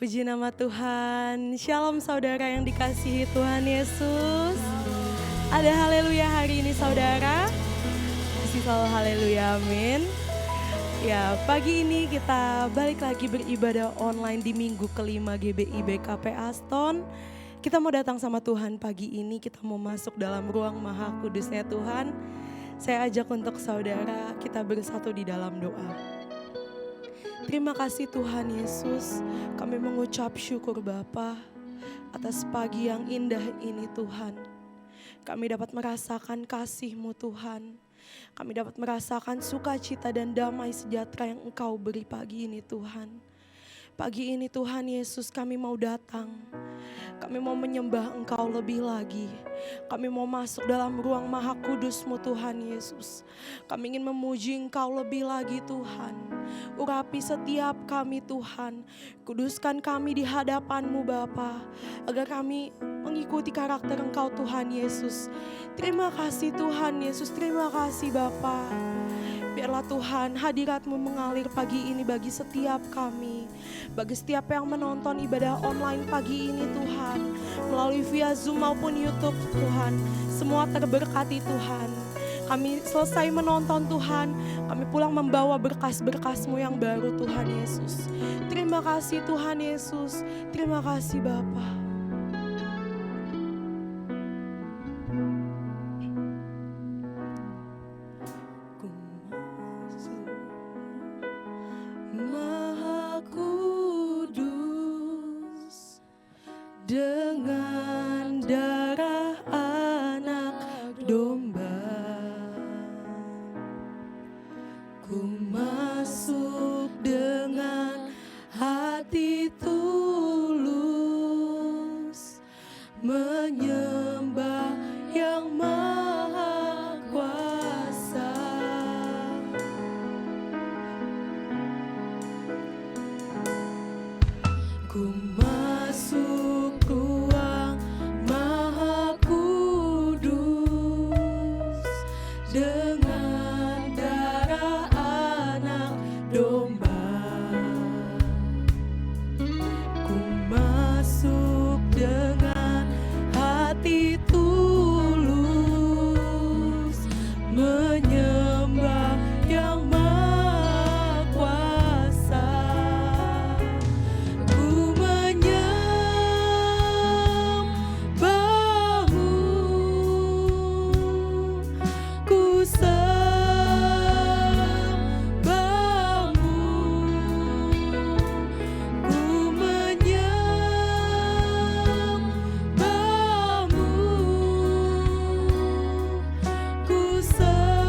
Puji nama Tuhan. Shalom saudara yang dikasihi Tuhan Yesus. Ada haleluya hari ini saudara. Kasih selalu haleluya, amin. Ya, pagi ini kita balik lagi beribadah online di minggu kelima GBI BKP Aston. Kita mau datang sama Tuhan pagi ini, kita mau masuk dalam ruang maha kudusnya Tuhan. Saya ajak untuk saudara kita bersatu di dalam doa. Terima kasih Tuhan Yesus, kami mengucap syukur Bapa atas pagi yang indah ini Tuhan. Kami dapat merasakan kasih-Mu Tuhan. Kami dapat merasakan sukacita dan damai sejahtera yang Engkau beri pagi ini Tuhan. Pagi ini Tuhan Yesus kami mau datang. Kami mau menyembah Engkau lebih lagi. Kami mau masuk dalam ruang maha kudus-Mu Tuhan Yesus. Kami ingin memuji Engkau lebih lagi Tuhan. Urapi setiap kami Tuhan. Kuduskan kami di hadapan-Mu Bapa, agar kami mengikuti karakter Engkau Tuhan Yesus. Terima kasih Tuhan Yesus, terima kasih Bapa. Biarlah Tuhan hadirat-Mu mengalir pagi ini bagi setiap kami. Bagi setiap yang menonton ibadah online pagi ini Tuhan. Melalui via Zoom maupun YouTube Tuhan. Semua terberkati Tuhan. Kami selesai menonton Tuhan. Kami pulang membawa berkas-berkas-Mu yang baru Tuhan Yesus. Terima kasih Tuhan Yesus. Terima kasih Bapa. Dengan darah anak domba, ku masuk dengan hati tulus, menyembah yang maha kuasa. Ku masuk ruang maha kudus dengan darah anak domba. Ku masuk dengan hati tulus, menyembah yang maha kuasa. Ku menyembah-Mu, ku sembah-Mu, ku menyembah-Mu, ku sembah-Mu,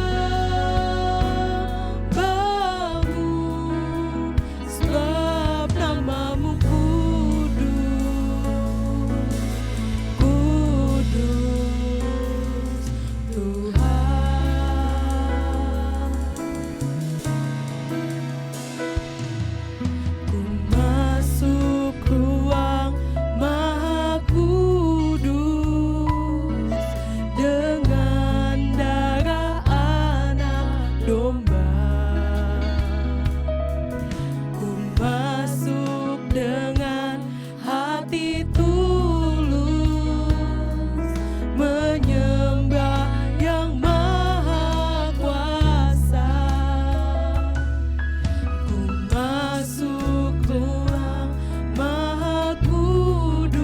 sebab nama-Mu kudus Tuhan. Ku masuk ruang maha kudus dengan darah anak domba. Ku masuk dengan hati tulus, menyembah yang maha kuasa. Ku masuk ruang maha kudus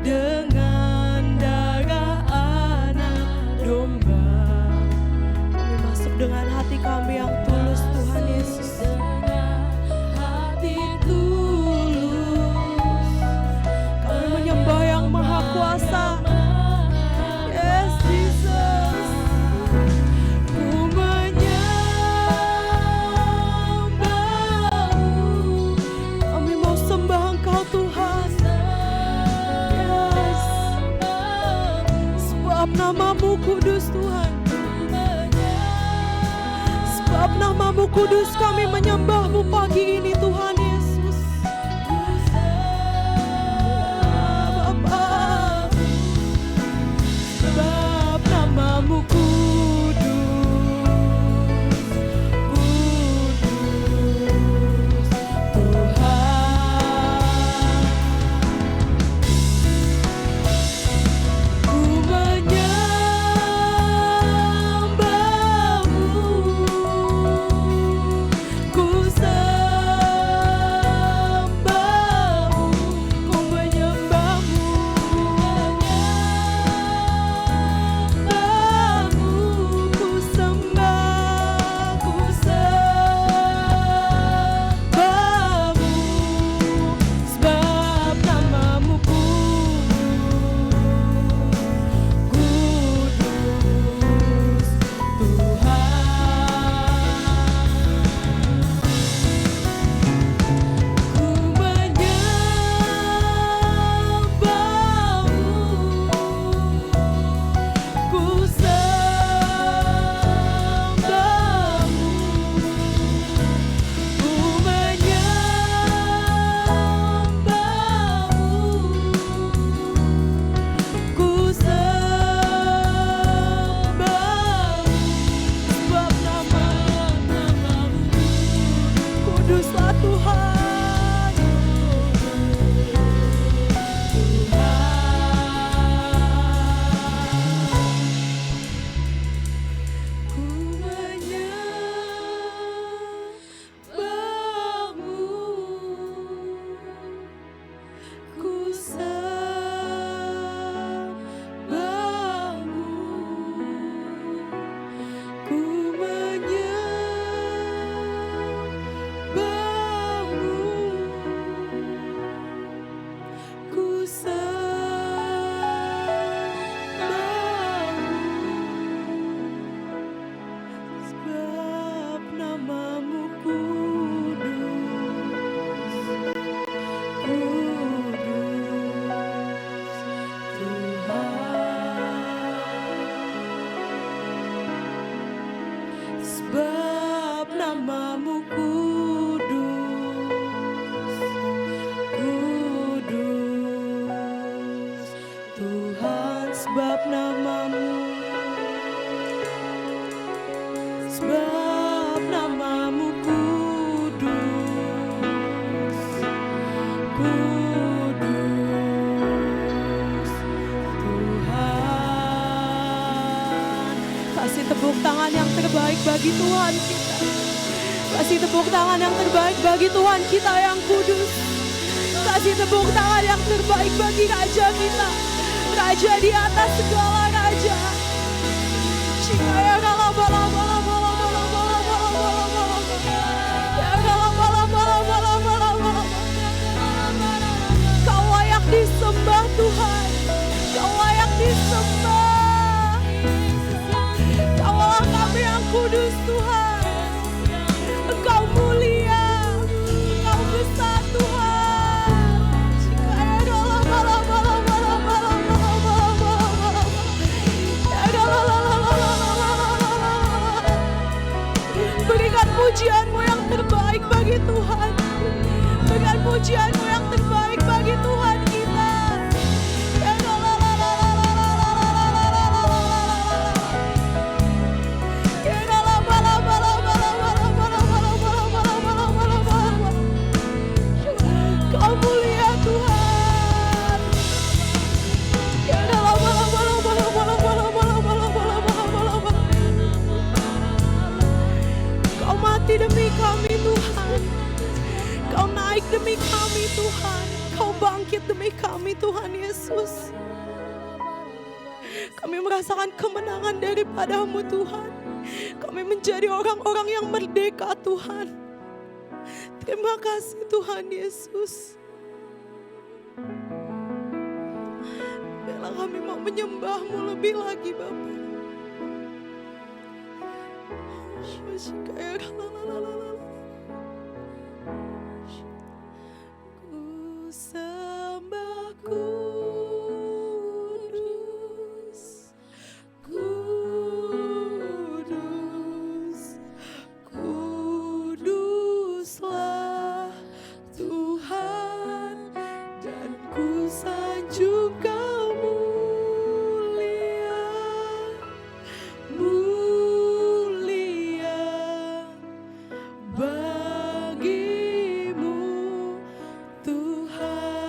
dengan darah anak domba. Kami masuk dengan hati kami yang tulus Tuhan Yesus. Hati tulus, kami menyembah yang maha kuasa. Yes Jesus. Ku menyembah-Mu, kami mau sembah Engkau Tuhan. Yes. Sebab nama-Mu kudus Tuhan. Sebab nama-Mu kudus kami menyembah-Mu pagi ini Tuhan Yesus. Bapa, sebab nama-Mu kudus, kudus Tuhan. Tuhan. Ku menyembahmu, ku sembahmu, ku menyembahmu, ku sembahmu, sebab namamu kudus, Tuhan. Sebab namamu kudus, kudus, Tuhan. Sebab namamu, sebab namamu kudus, kudus, Tuhan. Kasih tepuk tangan yang terbaik bagi Tuhan kita. Kasih tepuk tangan yang terbaik bagi Tuhan kita yang kudus. Kasih tepuk tangan yang terbaik bagi Raja kita, Raja di atas segala raja. Kau layak disembah Tuhan, Kau layak disembah. Kaulah kami yang kudus Tuhan. Engkau mulia, Engkau besar Tuhan. Berikan pujianmu yang terbaik bagi Tuhan. Berikan pujianmu yang terbaik bagi Tuhan kita. Kau mulia Tuhan. Kau mati demi kami Tuhan. Kau naik demi kami Tuhan. Kau bangkit demi kami Tuhan Yesus. Kami merasakan kemenangan daripada-Mu Tuhan. Kami menjadi orang-orang yang merdeka Tuhan. Terima kasih Tuhan Yesus. Biarlah kami mau menyembah-Mu lebih lagi Bapa. Ku sembah kudus, kudus, kuduslah Tuhan, dan ku sanjung Kau mulia, mulia bagimu Tuhan.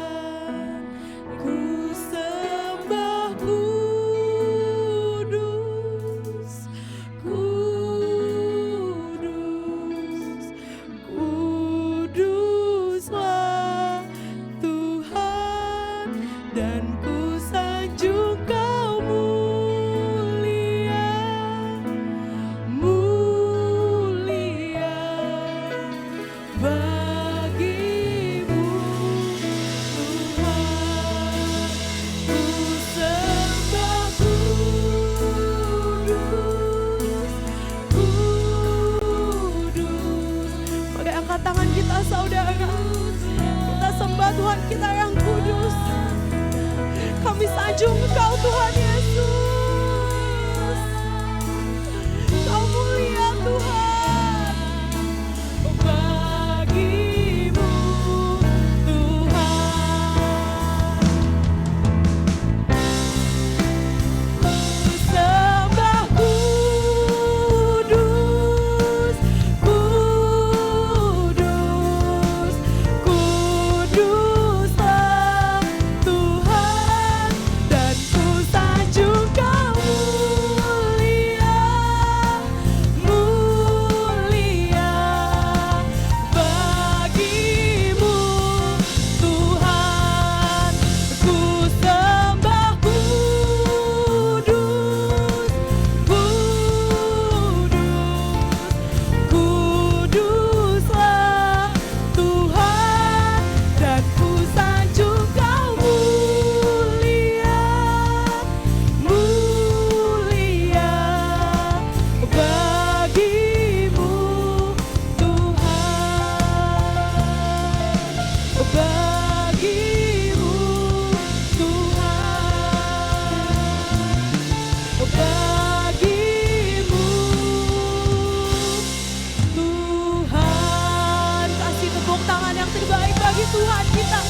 Tuhan kita.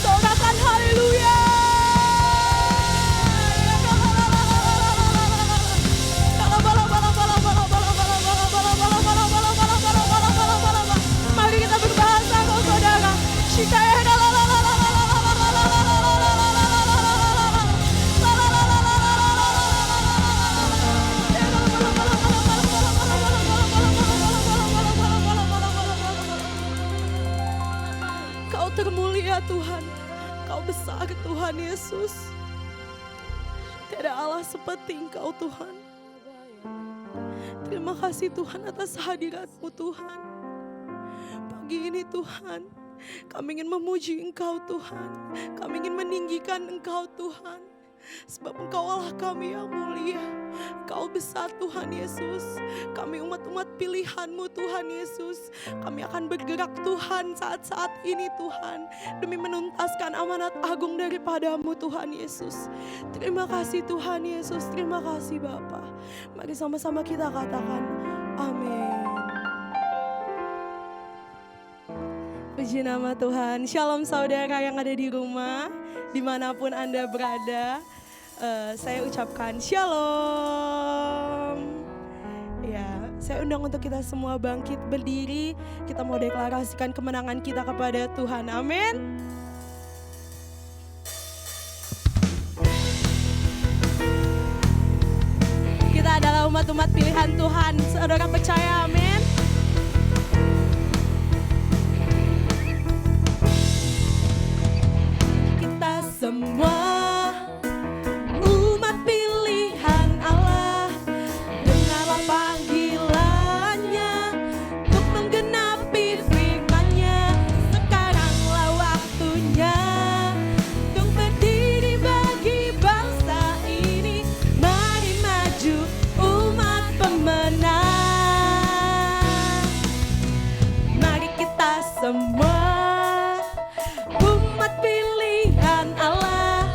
Sorakan haleluya. Mari kita berbahasa kau saudara. Kau termulia Tuhan. Kau besar Tuhan Yesus. Tidak Allah seperti Engkau Tuhan. Terima kasih Tuhan atas hadirat-Mu Tuhan. Pagi ini Tuhan, kami ingin memuji Engkau Tuhan. Kami ingin meninggikan Engkau Tuhan. Sebab Engkau Allah kami yang mulia. Engkau besar Tuhan Yesus. Kami umat-umat pilihan-Mu Tuhan Yesus. Kami akan bergerak Tuhan saat-saat ini Tuhan. Demi menuntaskan amanat agung daripada-Mu Tuhan Yesus. Terima kasih Tuhan Yesus. Terima kasih Bapa. Mari sama-sama kita katakan amin. Puji nama Tuhan. Shalom saudara yang ada di rumah, dimanapun Anda berada. Saya ucapkan shalom. Ya, saya undang untuk kita semua bangkit berdiri. Kita mau deklarasikan kemenangan kita kepada Tuhan. Amin. Kita adalah umat-umat pilihan Tuhan. Saudara percaya amin? Kita semua umat pilihan Allah, dengarlah panggilannya untuk menggenapi firman-Nya. Sekaranglah waktunya untuk berdiri bagi bangsa ini. Mari maju umat pemenang. Mari kita semua umat pilihan Allah,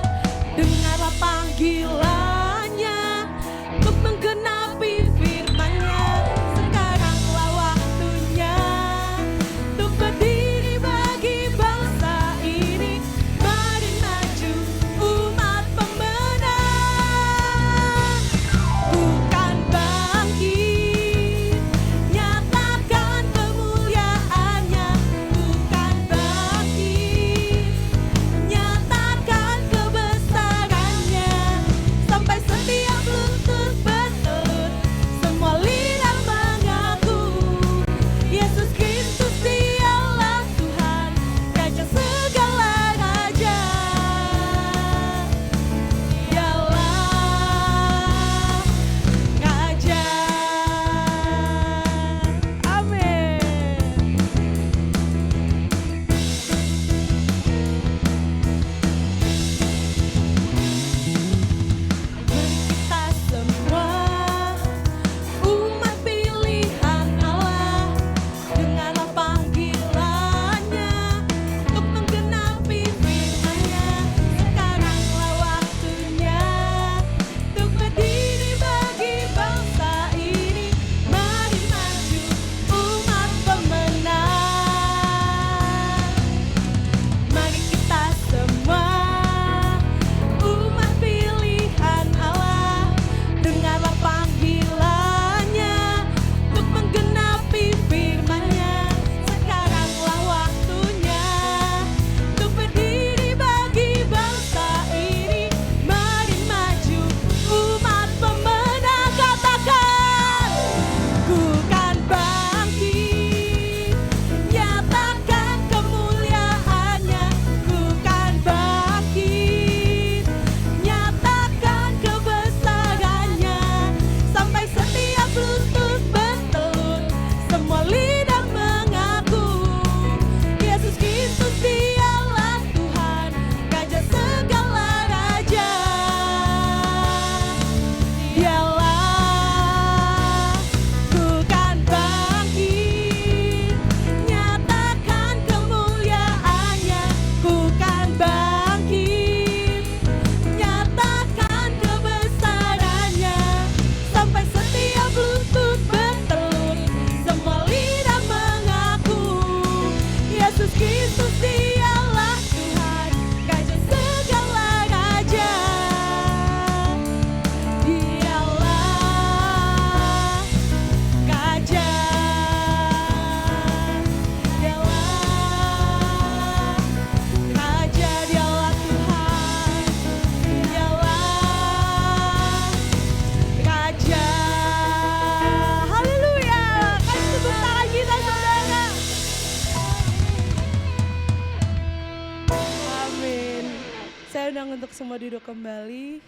Saya undang untuk semua duduk kembali.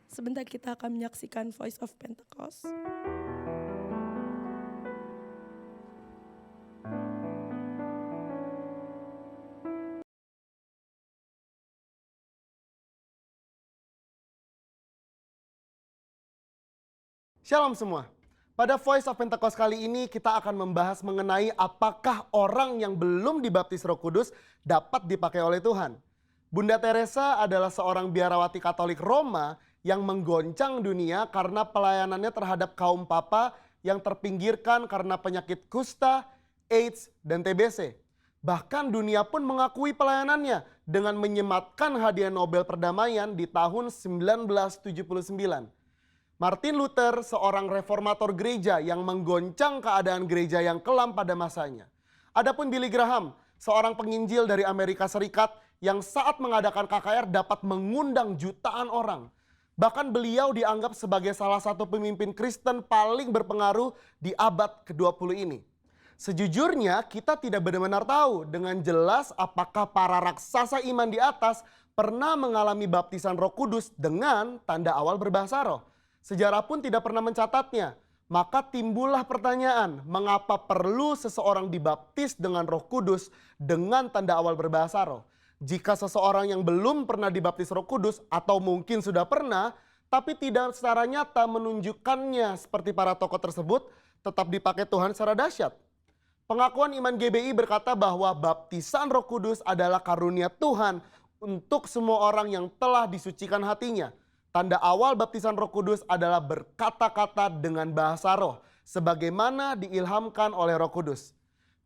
Sebentar kita akan menyaksikan Voice of Pentecost. Shalom semua. Pada Voice of Pentecost kali ini kita akan membahas mengenai apakah orang yang belum dibaptis Roh Kudus dapat dipakai oleh Tuhan. Bunda Teresa adalah seorang biarawati Katolik Roma yang menggoncang dunia karena pelayanannya terhadap kaum papa yang terpinggirkan karena penyakit kusta, AIDS, dan TBC. Bahkan dunia pun mengakui pelayanannya dengan menyematkan hadiah Nobel Perdamaian di tahun 1979. Martin Luther, seorang reformator gereja yang menggoncang keadaan gereja yang kelam pada masanya. Adapun Billy Graham, seorang penginjil dari Amerika Serikat yang saat mengadakan KKR dapat mengundang jutaan orang. Bahkan beliau dianggap sebagai salah satu pemimpin Kristen paling berpengaruh di abad ke-20 ini. Sejujurnya kita tidak benar-benar tahu dengan jelas apakah para raksasa iman di atas pernah mengalami baptisan Roh Kudus dengan tanda awal berbahasa roh. Sejarah pun tidak pernah mencatatnya. Maka timbullah pertanyaan, mengapa perlu seseorang dibaptis dengan Roh Kudus dengan tanda awal berbahasa roh? Jika seseorang yang belum pernah dibaptis Roh Kudus atau mungkin sudah pernah, tapi tidak secara nyata menunjukkannya seperti para tokoh tersebut, tetap dipakai Tuhan secara dahsyat. Pengakuan Iman GBI berkata bahwa baptisan Roh Kudus adalah karunia Tuhan untuk semua orang yang telah disucikan hatinya. Tanda awal baptisan Roh Kudus adalah berkata-kata dengan bahasa roh, sebagaimana diilhamkan oleh Roh Kudus.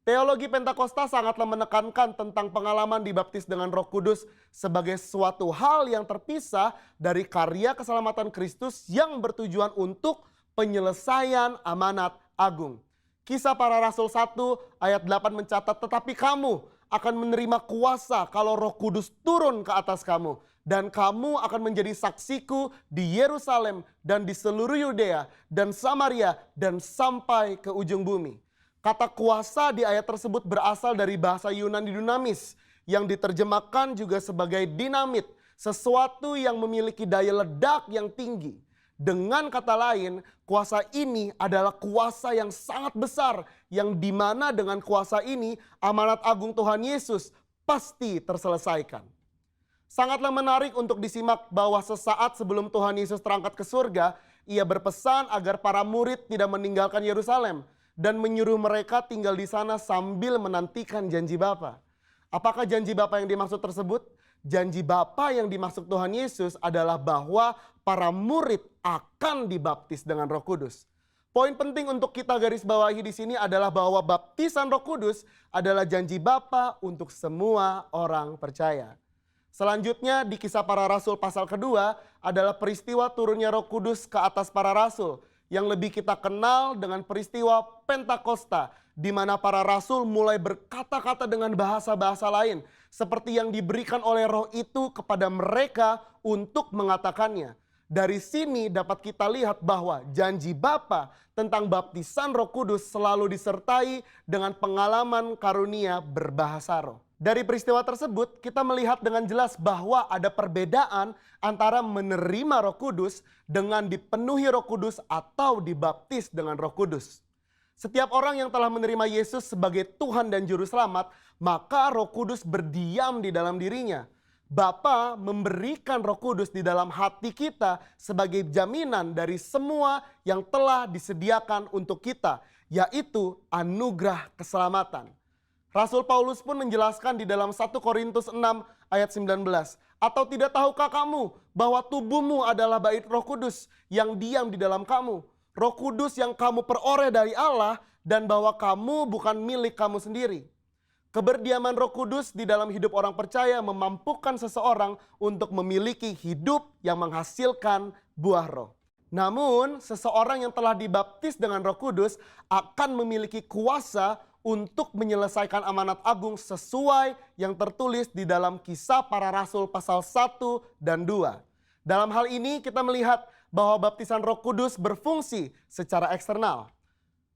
Teologi Pentakosta sangatlah menekankan tentang pengalaman dibaptis dengan Roh Kudus sebagai suatu hal yang terpisah dari karya keselamatan Kristus yang bertujuan untuk penyelesaian amanat agung. Kisah Para Rasul 1 ayat 8 mencatat, tetapi kamu akan menerima kuasa kalau Roh Kudus turun ke atas kamu. Dan kamu akan menjadi saksiku di Yerusalem dan di seluruh Yudea dan Samaria dan sampai ke ujung bumi. Kata kuasa di ayat tersebut berasal dari bahasa Yunani dunamis yang diterjemahkan juga sebagai dinamit, sesuatu yang memiliki daya ledak yang tinggi. Dengan kata lain, kuasa ini adalah kuasa yang sangat besar yang dimana dengan kuasa ini amanat agung Tuhan Yesus pasti terselesaikan. Sangatlah menarik untuk disimak bahwa sesaat sebelum Tuhan Yesus terangkat ke surga, ia berpesan agar para murid tidak meninggalkan Yerusalem dan menyuruh mereka tinggal di sana sambil menantikan janji Bapa. Apakah janji Bapa yang dimaksud tersebut? Janji Bapa yang dimaksud Tuhan Yesus adalah bahwa para murid akan dibaptis dengan Roh Kudus. Poin penting untuk kita garis bawahi di sini adalah bahwa baptisan Roh Kudus adalah janji Bapa untuk semua orang percaya. Selanjutnya di Kisah Para Rasul pasal kedua adalah peristiwa turunnya Roh Kudus ke atas para rasul yang lebih kita kenal dengan peristiwa Pentakosta, di mana para rasul mulai berkata-kata dengan bahasa-bahasa lain seperti yang diberikan oleh Roh itu kepada mereka untuk mengatakannya. Dari sini dapat kita lihat bahwa janji Bapa tentang baptisan Roh Kudus selalu disertai dengan pengalaman karunia berbahasa roh. Dari peristiwa tersebut kita melihat dengan jelas bahwa ada perbedaan antara menerima Roh Kudus dengan dipenuhi Roh Kudus atau dibaptis dengan Roh Kudus. Setiap orang yang telah menerima Yesus sebagai Tuhan dan Juru Selamat, maka Roh Kudus berdiam di dalam dirinya. Bapa memberikan Roh Kudus di dalam hati kita sebagai jaminan dari semua yang telah disediakan untuk kita, yaitu anugerah keselamatan. Rasul Paulus pun menjelaskan di dalam 1 Korintus 6 ayat 19. Atau tidak tahukah kamu bahwa tubuhmu adalah bait Roh Kudus yang diam di dalam kamu. Roh Kudus yang kamu peroleh dari Allah dan bahwa kamu bukan milik kamu sendiri. Keberdiaman Roh Kudus di dalam hidup orang percaya memampukan seseorang untuk memiliki hidup yang menghasilkan buah roh. Namun seseorang yang telah dibaptis dengan Roh Kudus akan memiliki kuasa untuk menyelesaikan amanat agung sesuai yang tertulis di dalam Kisah Para Rasul pasal 1 dan 2. Dalam hal ini kita melihat bahwa baptisan Roh Kudus berfungsi secara eksternal.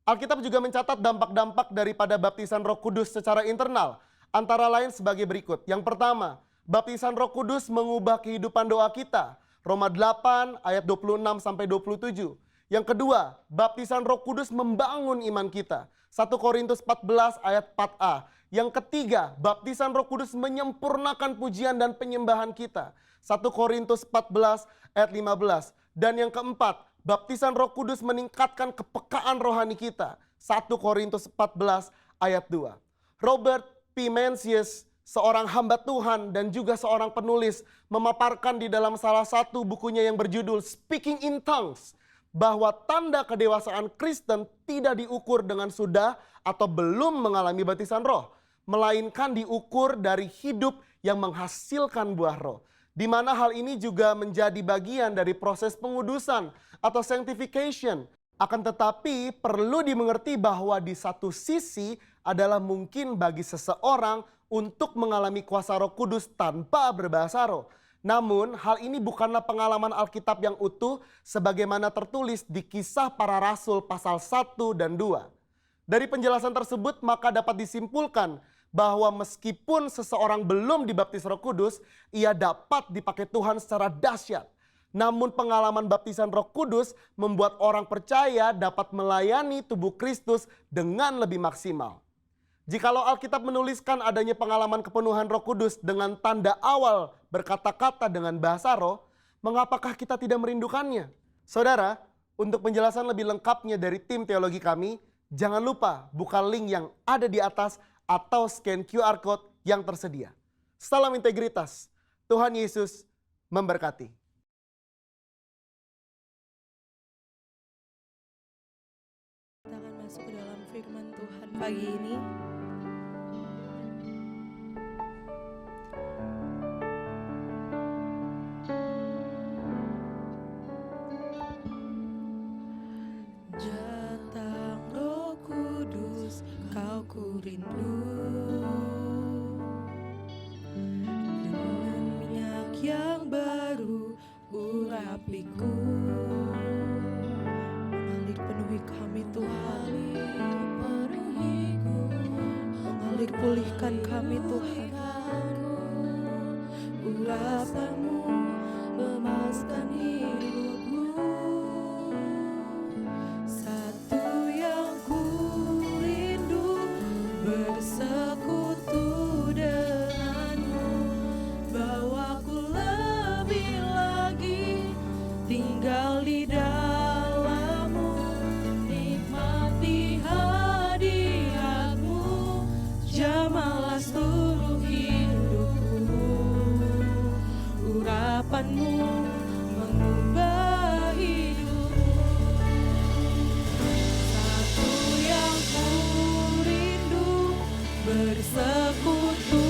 Alkitab juga mencatat dampak-dampak daripada baptisan Roh Kudus secara internal, antara lain sebagai berikut. Yang pertama, Baptisan Roh Kudus mengubah kehidupan doa kita. Roma 8 ayat 26 sampai 27. Yang kedua, baptisan Roh Kudus membangun iman kita. 1 Korintus 14 ayat 4a. Yang ketiga, baptisan Roh Kudus menyempurnakan pujian dan penyembahan kita. 1 Korintus 14 ayat 15. Dan yang keempat, baptisan Roh Kudus meningkatkan kepekaan rohani kita. 1 Korintus 14 ayat 2. Robert P. Mencius, seorang hamba Tuhan dan juga seorang penulis, memaparkan di dalam salah satu bukunya yang berjudul Speaking in Tongues, bahwa tanda kedewasaan Kristen tidak diukur dengan sudah atau belum mengalami baptisan roh, melainkan diukur dari hidup yang menghasilkan buah roh. Di mana hal ini juga menjadi bagian dari proses pengudusan atau sanctification. Akan tetapi perlu dimengerti bahwa di satu sisi adalah mungkin bagi seseorang untuk mengalami kuasa Roh Kudus tanpa berbahasa roh. Namun hal ini bukanlah pengalaman Alkitab yang utuh sebagaimana tertulis di Kisah Para Rasul pasal 1 dan 2. Dari penjelasan tersebut maka dapat disimpulkan bahwa meskipun seseorang belum dibaptis Roh Kudus, ia dapat dipakai Tuhan secara dahsyat. Namun pengalaman baptisan Roh Kudus membuat orang percaya dapat melayani tubuh Kristus dengan lebih maksimal. Jikalau Alkitab menuliskan adanya pengalaman kepenuhan Roh Kudus dengan tanda awal berkata-kata dengan bahasa roh, mengapakah kita tidak merindukannya? Saudara, untuk penjelasan lebih lengkapnya dari tim teologi kami, jangan lupa buka link yang ada di atas atau scan QR Code yang tersedia. Salam integritas, Tuhan Yesus memberkati. Kita akan masuk ke dalam firman Tuhan pagi ini. Datang Roh Kudus, kau ku rindu. Dengan minyak yang baru urapiku. Mengalir penuhi kami Tuhan. Mengalir pulihkan kami Tuhan. Urapanmu memaskan hidupku. Satu yang ku rindu bersekutu denganmu. Bawaku lebih lagi tinggal di dalammu. Nikmati hadiratmu. Jamalah seluruh hidupku. Urapanmu mengubah hidupku. Satu yang ku rindu bersekutu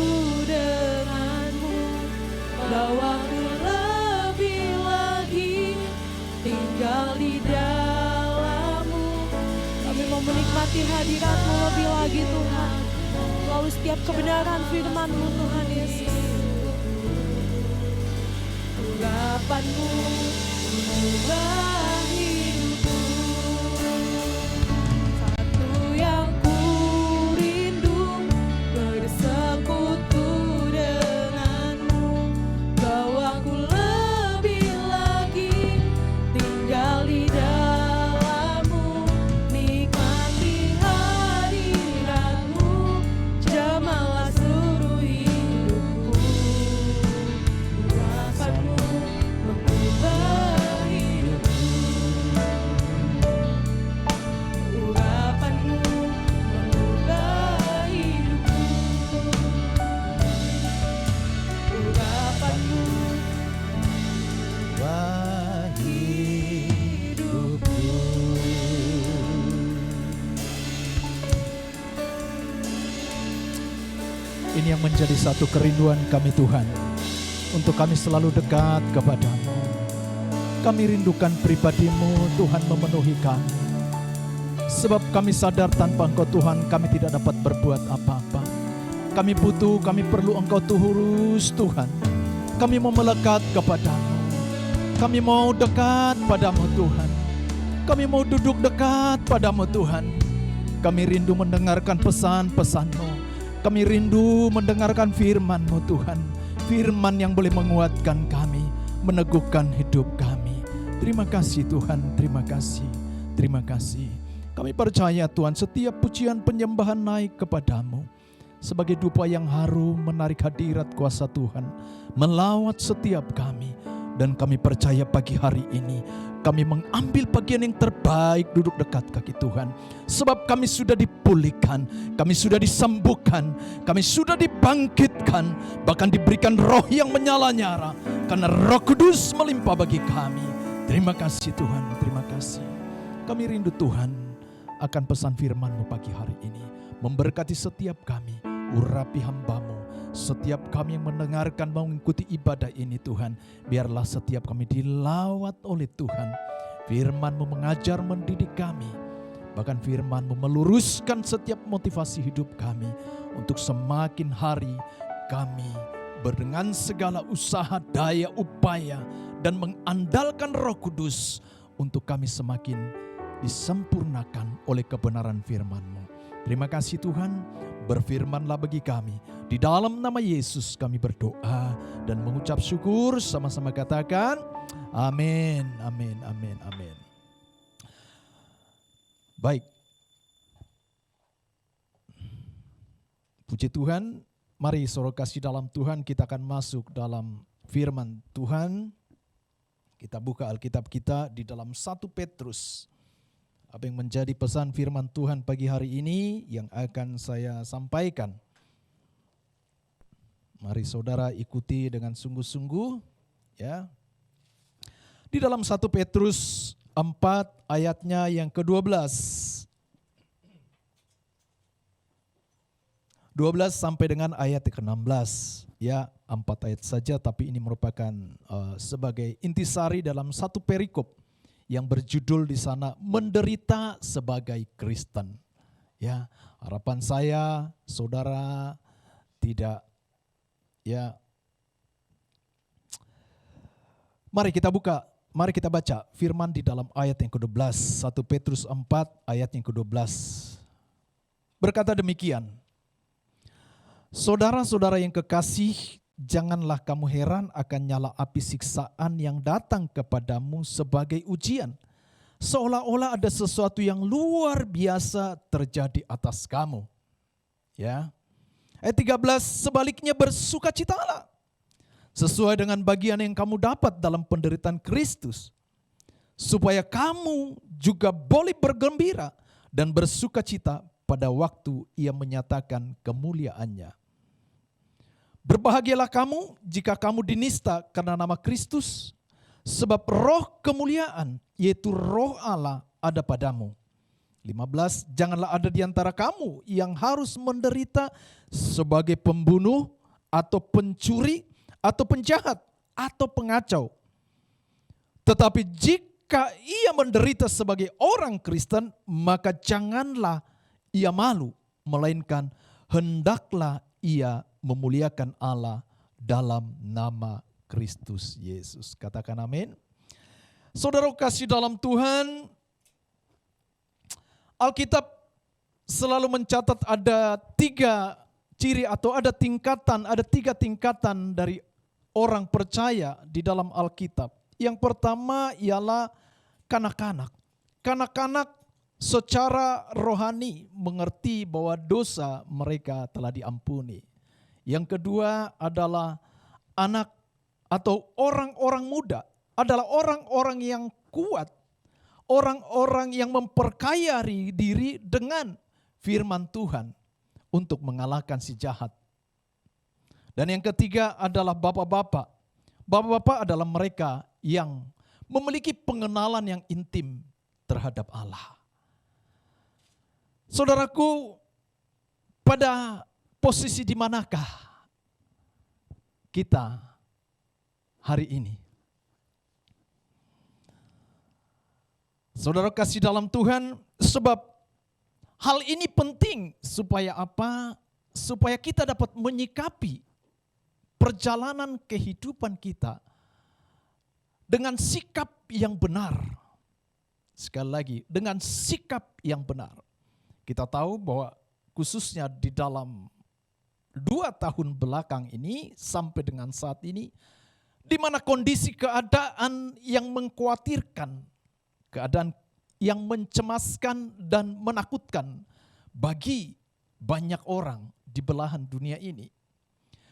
denganmu. Bawaku lebih lagi tinggal di dalammu. Kami mau menikmati hadirat-Mu lebih lagi Tuhan. Melalui setiap kebenaran firman-Mu Tuhan Yesus. Urapan-Mu mengubah hidupku. Satu yang ku rindu bersekutu denganmu. Bawaku lebih lagi tinggal di dalammu. Nikmati hadiratmu. Jamalah seluruh hidupku. Urapanmu mengubah hidupku. Urapanmu mengubah hidupku. Urapanmu Wah, hidupku. Ini yang menjadi satu kerinduan kami Tuhan, untuk kami selalu dekat kepadamu. Kami rindukan pribadi-Mu Tuhan memenuhi kami. Sebab kami sadar tanpa Engkau Tuhan kami tidak dapat berbuat apa-apa. Kami butuh, kami perlu Engkau terus Tuhan. Kami mau melekat kepadamu. Kami mau dekat padamu Tuhan. Kami mau duduk dekat padamu Tuhan. Kami rindu mendengarkan pesan-pesan-Mu. Kami rindu mendengarkan firman-Mu Tuhan. firman yang boleh menguatkan kami, meneguhkan hidup kami. Terima kasih Tuhan, terima kasih, terima kasih. Kami percaya Tuhan, setiap pujian penyembahan naik kepadamu sebagai dupa yang harum menarik hadirat kuasa Tuhan melawat setiap kami. Dan kami percaya pagi hari ini kami mengambil bagian yang terbaik duduk dekat kaki Tuhan. Sebab kami sudah dipulihkan, kami sudah disembuhkan, kami sudah dibangkitkan, bahkan diberikan roh yang menyala-nyala. Karena Roh Kudus melimpah bagi kami. Terima kasih Tuhan, terima kasih. Kami rindu Tuhan akan pesan firman-Mu pagi hari ini. Memberkati setiap kami, urapi hamba-Mu. Setiap kami yang mendengarkan mengikuti ibadah ini Tuhan, biarlah setiap kami dilawat oleh Tuhan. Firman-Mu mengajar mendidik kami. Bahkan firman-Mu meluruskan setiap motivasi hidup kami. Untuk semakin hari kami dengan segala usaha, daya, upaya, dan mengandalkan Roh Kudus untuk kami semakin disempurnakan oleh kebenaran firman-Mu. Terima kasih Tuhan, berfirmanlah bagi kami. Di dalam nama Yesus kami berdoa dan mengucap syukur, sama-sama katakan amin, amin, amin, amin. Baik. Puji Tuhan, mari saudara kasih dalam Tuhan, kita akan masuk dalam firman Tuhan. Kita buka Alkitab kita di dalam 1 Petrus. Apa yang menjadi pesan firman Tuhan pagi hari ini yang akan saya sampaikan. Mari saudara ikuti dengan sungguh-sungguh ya. Di dalam 1 Petrus 4 ayatnya yang ke-12. 12 sampai dengan ayat ke-16. Ya, 4 ayat saja tapi ini merupakan sebagai intisari dalam satu perikop yang berjudul di sana menderita sebagai Kristen. Ya, harapan saya saudara tidak ya. Mari kita buka, mari kita baca firman di dalam ayat yang ke-12, 1 Petrus 4 ayat yang ke-12. Berkata demikian, saudara-saudara yang kekasih, janganlah kamu heran akan nyala api siksaan yang datang kepadamu sebagai ujian, seolah-olah ada sesuatu yang luar biasa terjadi atas kamu. Ya. Ayat 13, sebaliknya bersukacitalah sesuai dengan bagian yang kamu dapat dalam penderitaan Kristus, supaya kamu juga boleh bergembira dan bersukacita pada waktu Ia menyatakan kemuliaannya. Berbahagialah kamu jika kamu dinista karena nama Kristus, sebab roh kemuliaan, yaitu roh Allah ada padamu. 15, janganlah ada di antara kamu yang harus menderita sebagai pembunuh atau pencuri atau penjahat atau pengacau. Tetapi jika ia menderita sebagai orang Kristen, maka janganlah ia malu, melainkan hendaklah ia memuliakan Allah dalam nama Kristus Yesus. Katakan amin. Saudara kasih dalam Tuhan, Alkitab selalu mencatat ada 3 ciri atau ada 3 tingkatan dari orang percaya di dalam Alkitab. Yang pertama ialah kanak-kanak. Kanak-kanak secara rohani mengerti bahwa dosa mereka telah diampuni. Yang kedua adalah anak atau orang-orang muda, adalah orang-orang yang kuat, orang-orang yang memperkaya diri dengan firman Tuhan untuk mengalahkan si jahat. Dan yang ketiga adalah bapak-bapak. Bapak-bapak adalah mereka yang memiliki pengenalan yang intim terhadap Allah. Saudaraku, pada posisi di manakah kita hari ini? Saudara kasih dalam Tuhan, sebab hal ini penting supaya apa? Supaya kita dapat menyikapi perjalanan kehidupan kita dengan sikap yang benar. Sekali lagi, dengan sikap yang benar. Kita tahu bahwa khususnya di dalam 2 tahun belakang ini sampai dengan saat ini, di mana kondisi keadaan yang mengkhawatirkan, keadaan yang mencemaskan dan menakutkan bagi banyak orang di belahan dunia ini.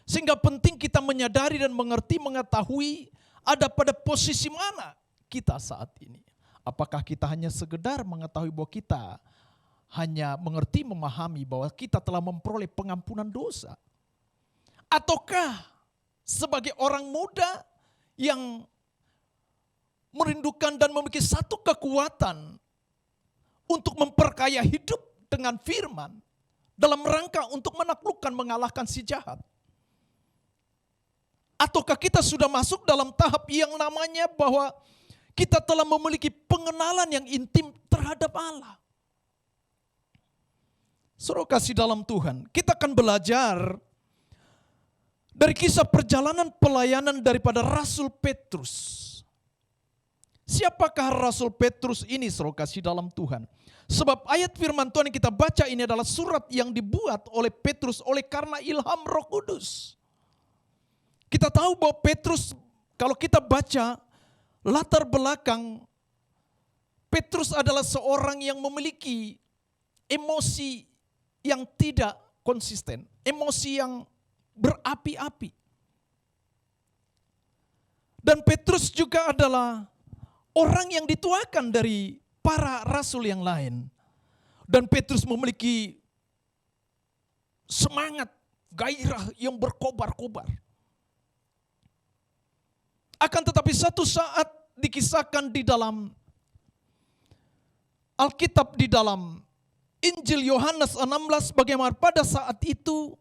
Sehingga penting kita menyadari dan mengerti, mengetahui ada pada posisi mana kita saat ini. Apakah kita hanya sekedar mengetahui bahwa kita hanya mengerti, memahami bahwa kita telah memperoleh pengampunan dosa? Ataukah sebagai orang muda yang merindukan dan memiliki satu kekuatan untuk memperkaya hidup dengan firman dalam rangka untuk menaklukkan, mengalahkan si jahat? Ataukah kita sudah masuk dalam tahap yang namanya bahwa kita telah memiliki pengenalan yang intim terhadap Allah? Saudara kasih dalam Tuhan, kita akan belajar dari kisah perjalanan pelayanan daripada Rasul Petrus. Siapakah Rasul Petrus ini, saudara kasih dalam Tuhan? Sebab ayat firman Tuhan yang kita baca ini adalah surat yang dibuat oleh Petrus oleh karena ilham Roh Kudus. Kita tahu bahwa Petrus, kalau kita baca latar belakang, Petrus adalah seorang yang memiliki emosi yang tidak konsisten, emosi yang berapi-api. Dan Petrus juga adalah orang yang dituakan dari para rasul yang lain. Dan Petrus memiliki semangat, gairah yang berkobar-kobar. Akan tetapi satu saat dikisahkan di dalam Alkitab, di dalam Injil Yohanes 16, bagaimana pada saat itu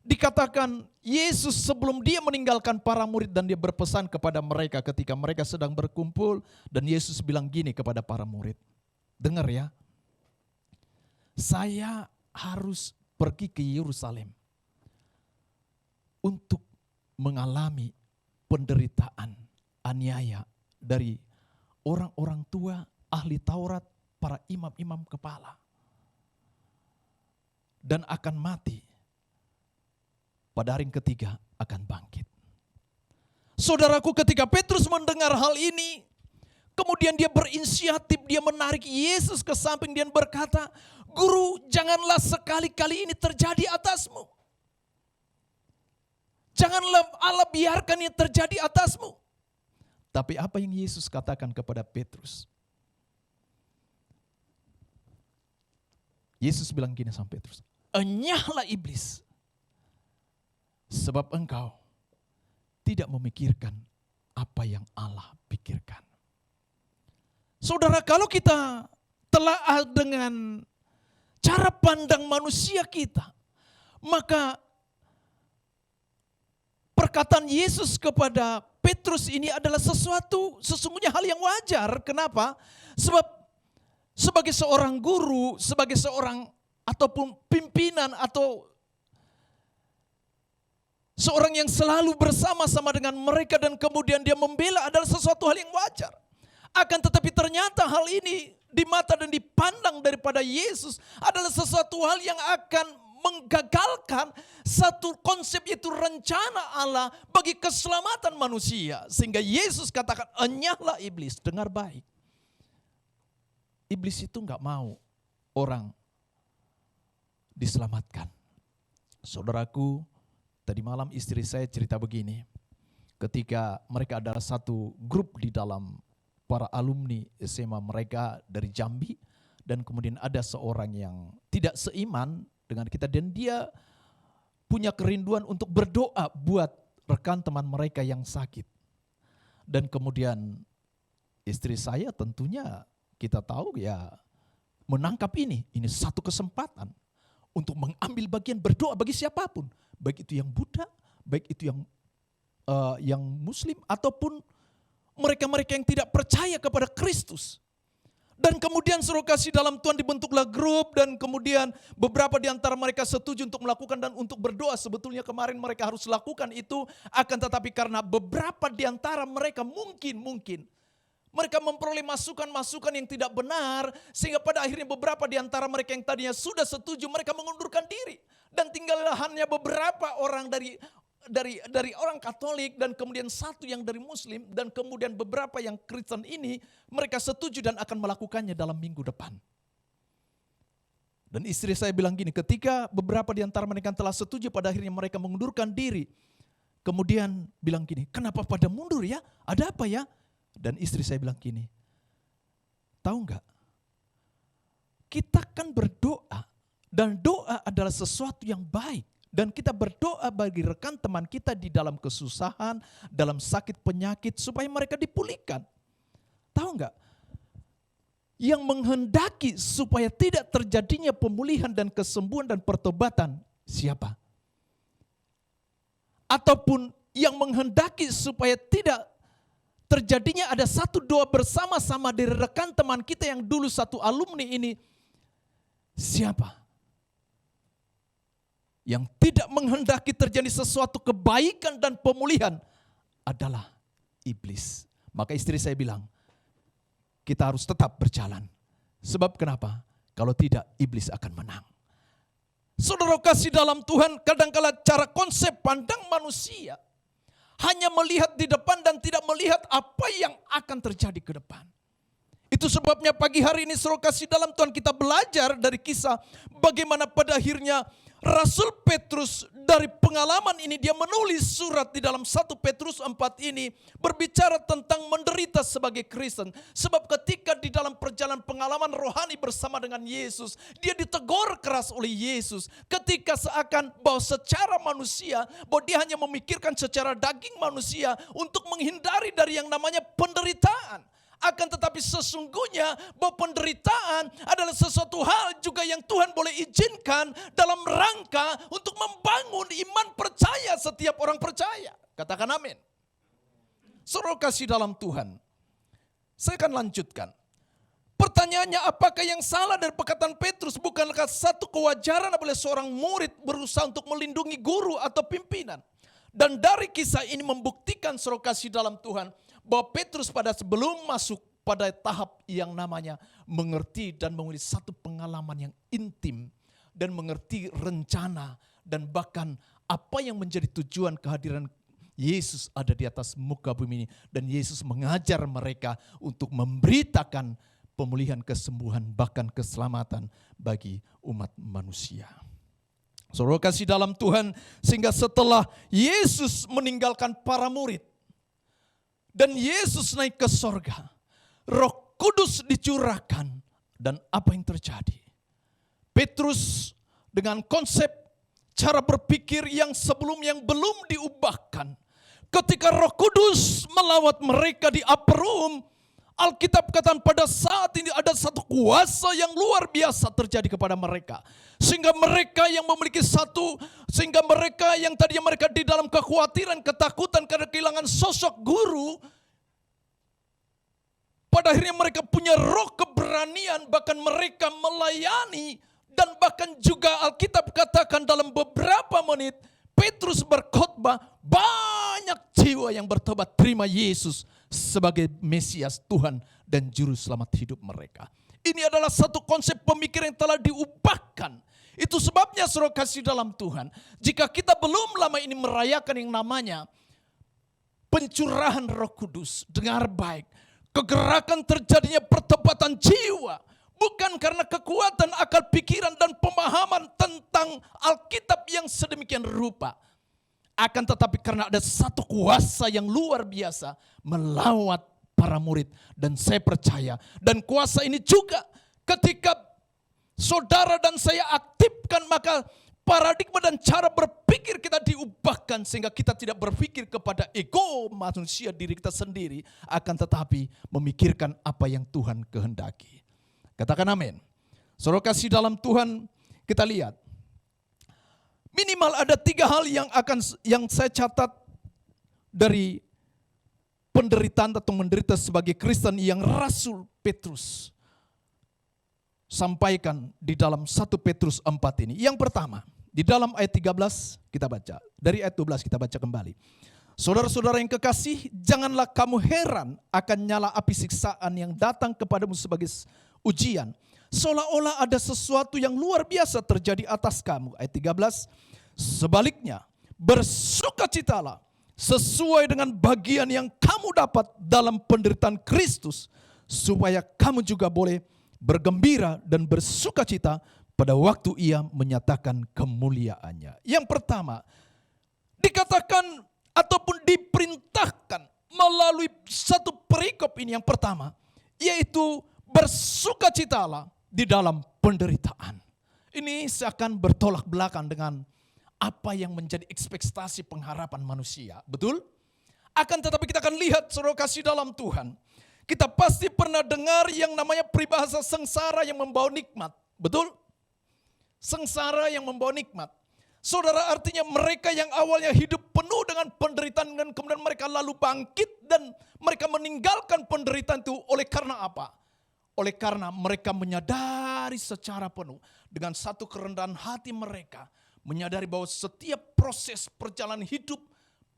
dikatakan Yesus sebelum dia meninggalkan para murid dan dia berpesan kepada mereka ketika mereka sedang berkumpul, dan Yesus bilang gini kepada para murid, dengar ya, saya harus pergi ke Yerusalem untuk mengalami penderitaan, aniaya dari orang-orang tua, ahli Taurat, para imam-imam kepala. Dan akan mati. Pada hari yang ketiga akan bangkit. Saudaraku, ketika Petrus mendengar hal ini, kemudian dia berinisiatif, dia menarik Yesus ke samping dan berkata, Guru, janganlah sekali-kali ini terjadi atasmu. Janganlah Allah biarkan ini terjadi atasmu. Tapi apa yang Yesus katakan kepada Petrus? Yesus bilang gini sama Petrus, enyahlah iblis, sebab engkau tidak memikirkan apa yang Allah pikirkan. Saudara, kalau kita telaah dengan cara pandang manusia kita, maka perkataan Yesus kepada Petrus ini adalah sesuatu sesungguhnya hal yang wajar. Kenapa? Sebab sebagai seorang guru, sebagai seorang ataupun pimpinan atau seorang yang selalu bersama-sama dengan mereka dan kemudian dia membela adalah sesuatu hal yang wajar. Akan tetapi ternyata hal ini di mata dan dipandang daripada Yesus adalah sesuatu hal yang akan menggagalkan satu konsep, itu rencana Allah bagi keselamatan manusia. Sehingga Yesus katakan, enyahlah iblis. Dengar baik. Iblis itu enggak mau orang diselamatkan. Saudaraku, tadi malam istri saya cerita begini. Ketika mereka adalah satu grup di dalam para alumni SMA mereka dari Jambi. Dan kemudian ada seorang yang tidak seiman dengan kita, dan dia punya kerinduan untuk berdoa buat rekan teman mereka yang sakit. Dan kemudian istri saya tentunya kita tahu ya menangkap ini satu kesempatan untuk mengambil bagian berdoa bagi siapapun, baik itu yang Buddha, baik itu yang Muslim ataupun mereka-mereka yang tidak percaya kepada Kristus. Dan kemudian suruh kasih dalam Tuhan dibentuklah grup, dan kemudian beberapa di antara mereka setuju untuk melakukan dan untuk berdoa. Sebetulnya kemarin mereka harus lakukan itu, akan tetapi karena beberapa di antara mereka mungkin mereka memperoleh masukan-masukan yang tidak benar, sehingga pada akhirnya beberapa di antara mereka yang tadinya sudah setuju, mereka mengundurkan diri. Dan tinggal hanya beberapa orang dari orang Katolik dan kemudian satu yang dari Muslim dan kemudian beberapa yang Kristen ini mereka setuju dan akan melakukannya dalam minggu depan. Dan istri saya bilang gini, ketika beberapa di antara mereka telah setuju pada akhirnya mereka mengundurkan diri. Kemudian bilang gini, kenapa pada mundur ya? Ada apa ya? Dan istri saya bilang gini, tahu enggak? Kita kan berdoa dan doa adalah sesuatu yang baik. Dan kita berdoa bagi rekan teman kita di dalam kesusahan, dalam sakit penyakit supaya mereka dipulihkan. Tahu enggak? Yang menghendaki supaya tidak terjadinya pemulihan dan kesembuhan dan pertobatan, siapa? Ataupun yang menghendaki supaya tidak terjadinya ada satu doa bersama-sama dari rekan teman kita yang dulu satu alumni ini, siapa? Yang tidak menghendaki terjadi sesuatu kebaikan dan pemulihan adalah iblis. Maka istri saya bilang, kita harus tetap berjalan. Sebab kenapa? Kalau tidak, iblis akan menang. Saudara kasih dalam Tuhan, kadangkala cara konsep pandang manusia hanya melihat di depan dan tidak melihat apa yang akan terjadi ke depan. Itu sebabnya pagi hari ini saudara kasih dalam Tuhan kita belajar dari kisah bagaimana pada akhirnya Rasul Petrus dari pengalaman ini dia menulis surat di dalam 1 Petrus 4 ini berbicara tentang menderita sebagai Kristen. Sebab ketika di dalam perjalanan pengalaman rohani bersama dengan Yesus, dia ditegur keras oleh Yesus. Ketika seakan bahwa secara manusia, bahwa dia hanya memikirkan secara daging manusia untuk menghindari dari yang namanya penderitaan. Akan tetapi sesungguhnya bahwa penderitaan adalah sesuatu hal juga yang Tuhan boleh izinkan dalam rangka untuk membangun iman percaya setiap orang percaya. Katakan amin. Saudara kasih dalam Tuhan. Saya akan lanjutkan. Pertanyaannya, apakah yang salah dari perkataan Petrus? Bukankah satu kewajaran apabila seorang murid berusaha untuk melindungi guru atau pimpinan? Dan dari kisah ini membuktikan saudara kasih dalam Tuhan bahwa Petrus pada sebelum masuk pada tahap yang namanya mengerti dan memiliki satu pengalaman yang intim dan mengerti rencana dan bahkan apa yang menjadi tujuan kehadiran Yesus ada di atas muka bumi ini. Dan Yesus mengajar mereka untuk memberitakan pemulihan, kesembuhan, bahkan keselamatan bagi umat manusia. Saudara kasih dalam Tuhan, sehingga setelah Yesus meninggalkan para murid dan Yesus naik ke sorga, Roh Kudus dicurahkan, dan apa yang terjadi? Petrus dengan konsep cara berpikir yang sebelum yang belum diubahkan, ketika Roh Kudus melawat mereka di upper room, Alkitab katakan pada saat ini ada satu kuasa yang luar biasa terjadi kepada mereka. Sehingga mereka yang memiliki sehingga mereka yang tadinya mereka di dalam kekhawatiran, ketakutan karena kehilangan sosok guru, pada akhirnya mereka punya roh keberanian, bahkan mereka melayani, dan bahkan juga Alkitab katakan dalam beberapa menit, Petrus berkhotbah, banyak jiwa yang bertobat terima Yesus sebagai Mesias Tuhan dan Juru Selamat hidup mereka. Ini adalah satu konsep pemikiran yang telah diubahkan. Itu sebabnya saudara kasih dalam Tuhan, jika kita belum lama ini merayakan yang namanya pencurahan Roh Kudus, dengar baik, kegerakan terjadinya pertobatan jiwa, bukan karena kekuatan akal pikiran dan pemahaman tentang Alkitab yang sedemikian rupa. Akan tetapi karena ada satu kuasa yang luar biasa melawat para murid. Dan saya percaya, dan kuasa ini juga ketika saudara dan saya aktifkan, maka paradigma dan cara berpikir kita diubahkan. Sehingga kita tidak berpikir kepada ego manusia diri kita sendiri, akan tetapi memikirkan apa yang Tuhan kehendaki. Katakan amin. Saudara kasih dalam Tuhan, kita lihat. Minimal ada 3 hal yang saya catat dari penderitaan atau menderita sebagai Kristen yang Rasul Petrus sampaikan di dalam 1 Petrus 4 ini. Yang pertama, di dalam ayat 13 kita baca, dari ayat 12 kita baca kembali. Saudara-saudara yang kekasih, janganlah kamu heran akan nyala api siksaan yang datang kepadamu sebagai ujian, seolah-olah ada sesuatu yang luar biasa terjadi atas kamu. Ayat 13, sebaliknya bersukacitalah sesuai dengan bagian yang kamu dapat dalam penderitaan Kristus, supaya kamu juga boleh bergembira dan bersukacita pada waktu Ia menyatakan kemuliaannya. Yang pertama, dikatakan ataupun diperintahkan melalui satu perikop ini, yang pertama, yaitu bersukacitalah di dalam penderitaan. Ini seakan bertolak belakang dengan apa yang menjadi ekspektasi pengharapan manusia. Betul? Akan tetapi kita akan lihat, saudara kasih dalam Tuhan, kita pasti pernah dengar yang namanya peribahasa sengsara yang membawa nikmat. Betul? Sengsara yang membawa nikmat. Saudara, artinya mereka yang awalnya hidup penuh dengan penderitaan, dan kemudian mereka lalu bangkit dan mereka meninggalkan penderitaan itu oleh karena apa? Oleh karena mereka menyadari secara penuh dengan satu kerendahan hati mereka, menyadari bahwa setiap proses perjalanan hidup,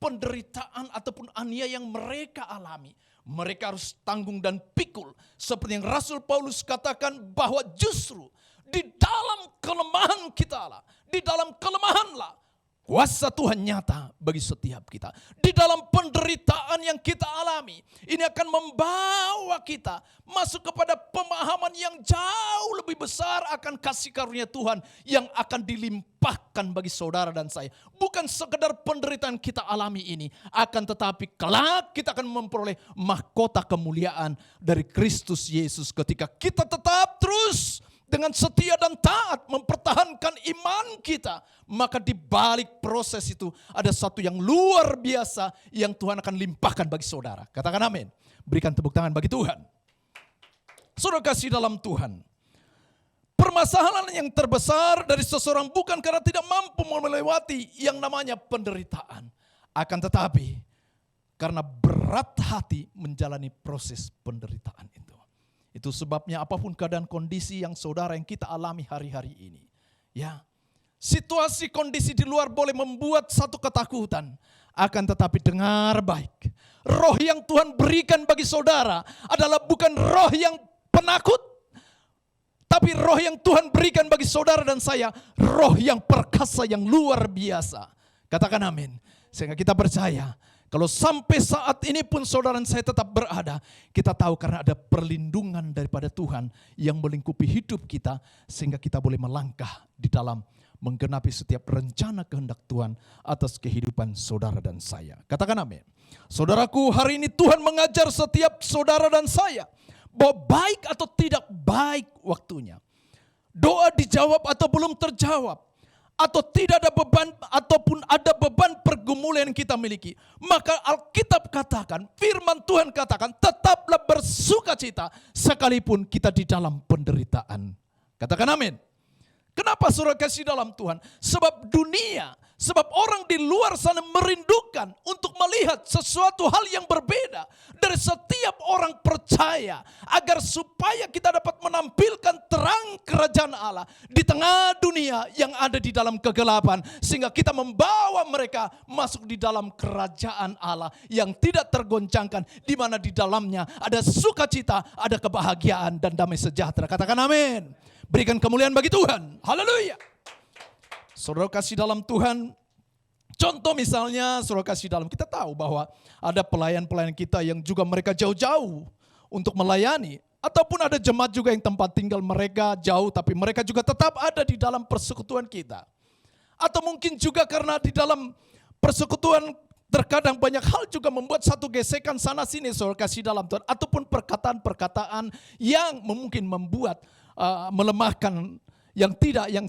penderitaan ataupun aniaya yang mereka alami, mereka harus tanggung dan pikul. Seperti yang Rasul Paulus katakan bahwa justru di dalam kelemahan kita lah, di dalam kelemahanlah kuasa Tuhan nyata bagi setiap kita. Di dalam penderitaan yang kita alami, ini akan membawa kita masuk kepada pemahaman yang jauh lebih besar akan kasih karunia Tuhan yang akan dilimpahkan bagi saudara dan saya. Bukan sekedar penderitaan kita alami ini, akan tetapi kelak kita akan memperoleh mahkota kemuliaan dari Kristus Yesus ketika kita tetap terus dengan setia dan taat mempertahankan iman kita, maka di balik proses itu ada satu yang luar biasa yang Tuhan akan limpahkan bagi saudara. Katakan amin. Berikan tepuk tangan bagi Tuhan. Saudara kasih dalam Tuhan, permasalahan yang terbesar dari seseorang bukan karena tidak mampu melewati yang namanya penderitaan, akan tetapi karena berat hati menjalani proses penderitaan itu. Itu sebabnya apapun keadaan kondisi yang saudara yang kita alami hari-hari ini, ya, situasi kondisi di luar boleh membuat satu ketakutan, akan tetapi dengar baik, roh yang Tuhan berikan bagi saudara adalah bukan roh yang penakut, tapi roh yang Tuhan berikan bagi saudara dan saya, roh yang perkasa, yang luar biasa. Katakan amin. Sehingga kita percaya, kalau sampai saat ini pun saudara dan saya tetap berada, kita tahu karena ada perlindungan daripada Tuhan yang melingkupi hidup kita, sehingga kita boleh melangkah di dalam menggenapi setiap rencana kehendak Tuhan atas kehidupan saudara dan saya. Katakan amin. Saudaraku, hari ini Tuhan mengajar setiap saudara dan saya bahwa baik atau tidak baik waktunya, doa dijawab atau belum terjawab, atau tidak ada beban ataupun ada beban pergumulan yang kita miliki, maka Alkitab katakan, firman Tuhan katakan, tetaplah bersukacita sekalipun kita di dalam penderitaan. Katakan amin. Kenapa saudara kasih dalam Tuhan? Sebab dunia, sebab orang di luar sana merindukan untuk melihat sesuatu hal yang berbeda dari setiap orang percaya, agar supaya kita dapat menampilkan terang kerajaan Allah di tengah dunia yang ada di dalam kegelapan, sehingga kita membawa mereka masuk di dalam kerajaan Allah yang tidak tergoncangkan, di mana di dalamnya ada sukacita, ada kebahagiaan dan damai sejahtera. Katakan amin. Berikan kemuliaan bagi Tuhan. Haleluya. Saudara kasih dalam Tuhan, contoh misalnya saudara kasih dalam, kita tahu bahwa ada pelayan-pelayan kita yang juga mereka jauh-jauh untuk melayani. Ataupun ada jemaat juga yang tempat tinggal mereka jauh, tapi mereka juga tetap ada di dalam persekutuan kita. Atau mungkin juga karena di dalam persekutuan terkadang banyak hal juga membuat satu gesekan sana sini saudara kasih dalam Tuhan. Ataupun perkataan-perkataan yang mungkin membuat melemahkan, yang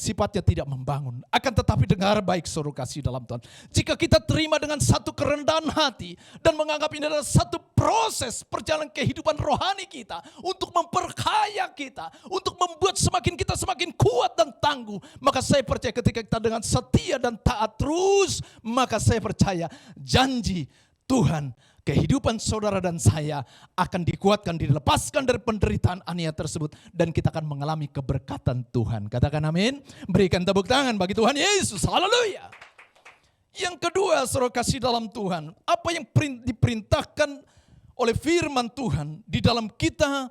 sifatnya tidak membangun. Akan tetapi dengar baik saudara kasih dalam Tuhan, jika kita terima dengan satu kerendahan hati dan menganggap ini adalah satu proses perjalanan kehidupan rohani kita untuk memperkaya kita, untuk membuat kita semakin kuat dan tangguh, maka saya percaya ketika kita dengan setia dan taat terus, maka saya percaya janji Tuhan, kehidupan saudara dan saya akan dikuatkan, dilepaskan dari penderitaan aniaya tersebut, dan kita akan mengalami keberkatan Tuhan. Katakan amin. Berikan tepuk tangan bagi Tuhan Yesus. Haleluya. Yang kedua, saudara kasih dalam Tuhan, apa yang diperintahkan oleh firman Tuhan di dalam kita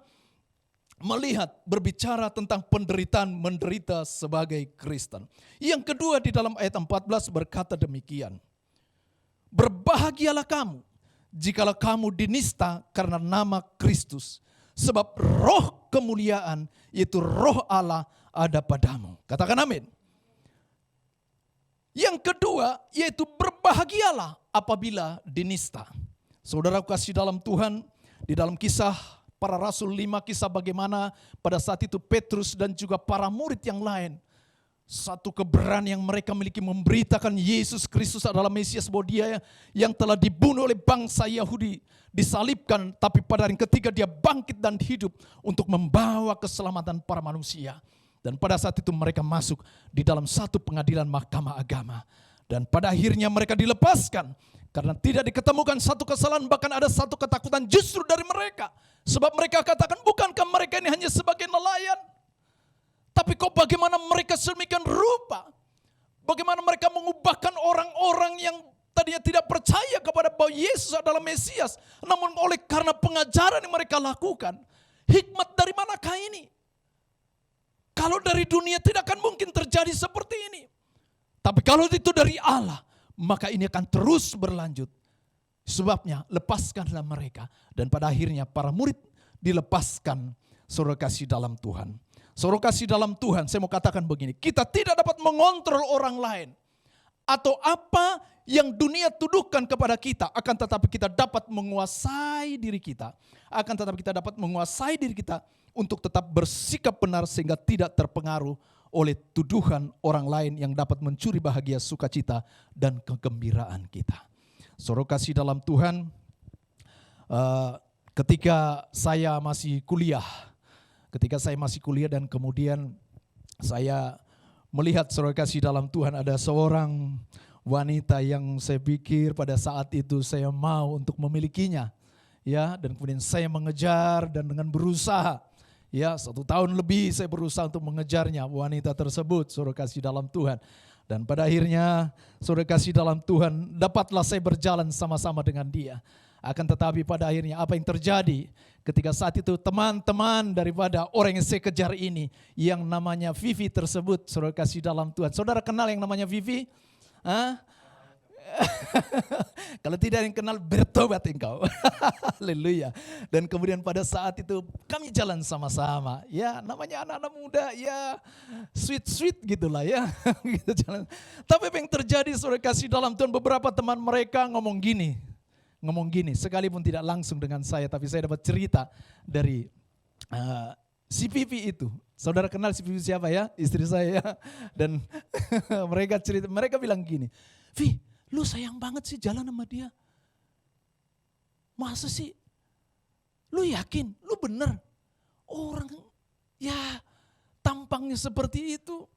melihat, berbicara tentang penderitaan menderita sebagai Kristen. Yang kedua di dalam ayat 14 berkata demikian. Berbahagialah kamu jikalau kamu dinista karena nama Kristus. Sebab roh kemuliaan, yaitu roh Allah ada padamu. Katakan amin. Yang kedua yaitu berbahagialah apabila dinista. Saudara kasih dalam Tuhan, di dalam kisah para rasul 5, kisah bagaimana pada saat itu Petrus dan juga para murid yang lain, satu keberanian yang mereka miliki memberitakan Yesus Kristus adalah Mesias, bahwa Dia yang telah dibunuh oleh bangsa Yahudi, disalibkan, tapi pada hari ketiga Dia bangkit dan hidup untuk membawa keselamatan para manusia. Dan pada saat itu mereka masuk di dalam satu pengadilan mahkamah agama. Dan pada akhirnya mereka dilepaskan karena tidak diketemukan satu kesalahan, bahkan ada satu ketakutan justru dari mereka. Sebab mereka katakan, bukankah mereka ini hanya sebagai nelayan? Tapi kok bagaimana mereka sedemikian rupa? Bagaimana mereka mengubahkan orang-orang yang tadinya tidak percaya kepada bahwa Yesus adalah Mesias. Namun oleh karena pengajaran yang mereka lakukan, hikmat dari manakah ini? Kalau dari dunia tidak akan mungkin terjadi seperti ini. Tapi kalau itu dari Allah, maka ini akan terus berlanjut. Sebabnya lepaskanlah mereka. Dan pada akhirnya para murid dilepaskan. Saudara kasih dalam Tuhan. Saudara kasih dalam Tuhan, saya mau katakan begini. Kita tidak dapat mengontrol orang lain. Atau apa yang dunia tuduhkan kepada kita. Akan tetapi kita dapat menguasai diri kita. Akan tetapi kita dapat menguasai diri kita untuk tetap bersikap benar sehingga tidak terpengaruh oleh tuduhan orang lain yang dapat mencuri bahagia, sukacita, dan kegembiraan kita. Saudara kasih dalam Tuhan, ketika saya masih kuliah dan kemudian saya melihat, saudara kasih dalam Tuhan, ada seorang wanita yang saya pikir pada saat itu saya mau untuk memilikinya. Ya, dan kemudian saya mengejar dan dengan berusaha. Ya, 1 tahun lebih saya berusaha untuk mengejarnya, wanita tersebut, saudara kasih dalam Tuhan. Dan pada akhirnya, saudara kasih dalam Tuhan, dapatlah saya berjalan sama-sama dengan dia. Akan tetapi pada akhirnya apa yang terjadi ketika saat itu teman-teman daripada orang yang saya kejar ini, yang namanya Vivi tersebut, saudara kasih dalam Tuhan. Saudara kenal yang namanya Vivi? Hah? Kalau tidak yang kenal, bertobat engkau. Haleluya. Dan kemudian pada saat itu kami jalan sama-sama. Ya, namanya anak-anak muda, ya sweet gitulah ya. Gitu jalan. Tapi apa yang terjadi, saudara kasih dalam Tuhan, beberapa teman mereka ngomong gini, sekalipun tidak langsung dengan saya, tapi saya dapat cerita dari si Vivi itu. Saudara kenal si Vivi siapa ya? Istri saya ya. Dan mereka bilang gini, Vi, lu sayang banget sih jalan sama dia. Masa sih? Lu yakin? Lu bener? Orang ya tampangnya seperti itu.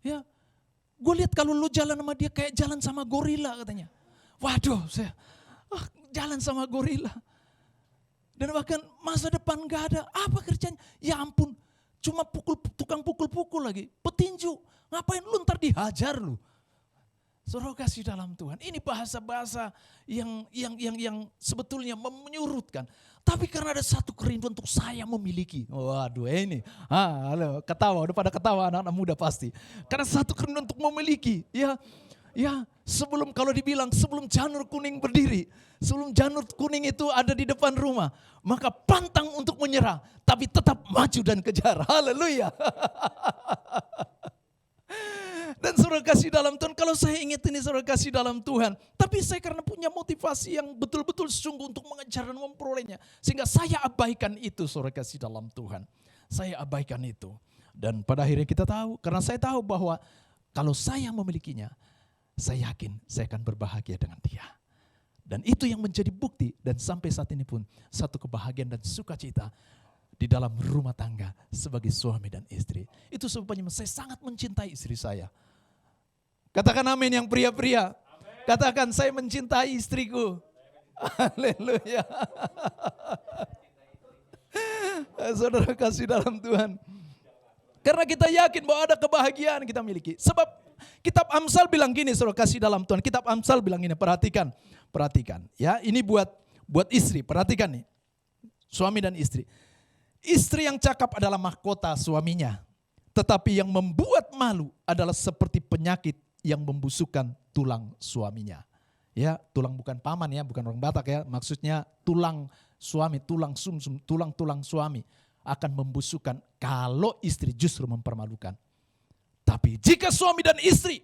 Ya, gue lihat kalau lu jalan sama dia kayak jalan sama gorila katanya. Waduh, saya jalan sama gorila. Dan bahkan masa depan gak ada. Apa kerjanya? Ya ampun, cuma tukang pukul-pukul lagi. Petinju, ngapain lu ntar dihajar lu. Saudara kasih dalam Tuhan, ini bahasa-bahasa yang sebetulnya menyurutkan. Tapi karena ada satu kerinduan untuk saya memiliki. Waduh ini, halo, ketawa, udah pada ketawa anak-anak muda pasti. Karena satu kerinduan untuk memiliki, ya sebelum kalau dibilang sebelum janur kuning berdiri, sebelum janur kuning itu ada di depan rumah, maka pantang untuk menyerah, tapi tetap maju dan kejar. Haleluya. Dan saudara kasih dalam Tuhan, kalau saya ingat ini saudara kasih dalam Tuhan. Tapi saya karena punya motivasi yang betul-betul sungguh untuk mengejar dan memperolehnya. Sehingga saya abaikan itu saudara kasih dalam Tuhan. Saya abaikan itu. Dan pada akhirnya kita tahu, karena saya tahu bahwa kalau saya memilikinya, saya yakin saya akan berbahagia dengan dia. Dan itu yang menjadi bukti dan sampai saat ini pun satu kebahagiaan dan sukacita di dalam rumah tangga sebagai suami dan istri. Itu sebabnya saya sangat mencintai istri saya. Katakan amin yang pria-pria. Katakan saya mencintai istriku. Haleluya. Saudara kasih dalam Tuhan. Karena kita yakin bahwa ada kebahagiaan kita miliki. Sebab kitab Amsal bilang gini, saudara kasih dalam Tuhan. Kitab Amsal bilang gini, perhatikan. Ya, ini buat istri, perhatikan nih. Suami dan istri. Istri yang cakap adalah mahkota suaminya, tetapi yang membuat malu adalah seperti penyakit yang membusukkan tulang suaminya. Ya, tulang bukan paman ya, bukan orang Batak ya. Maksudnya tulang suami, tulang sumsum, tulang-tulang suami akan membusukkan kalau istri justru mempermalukan. Tapi jika suami dan istri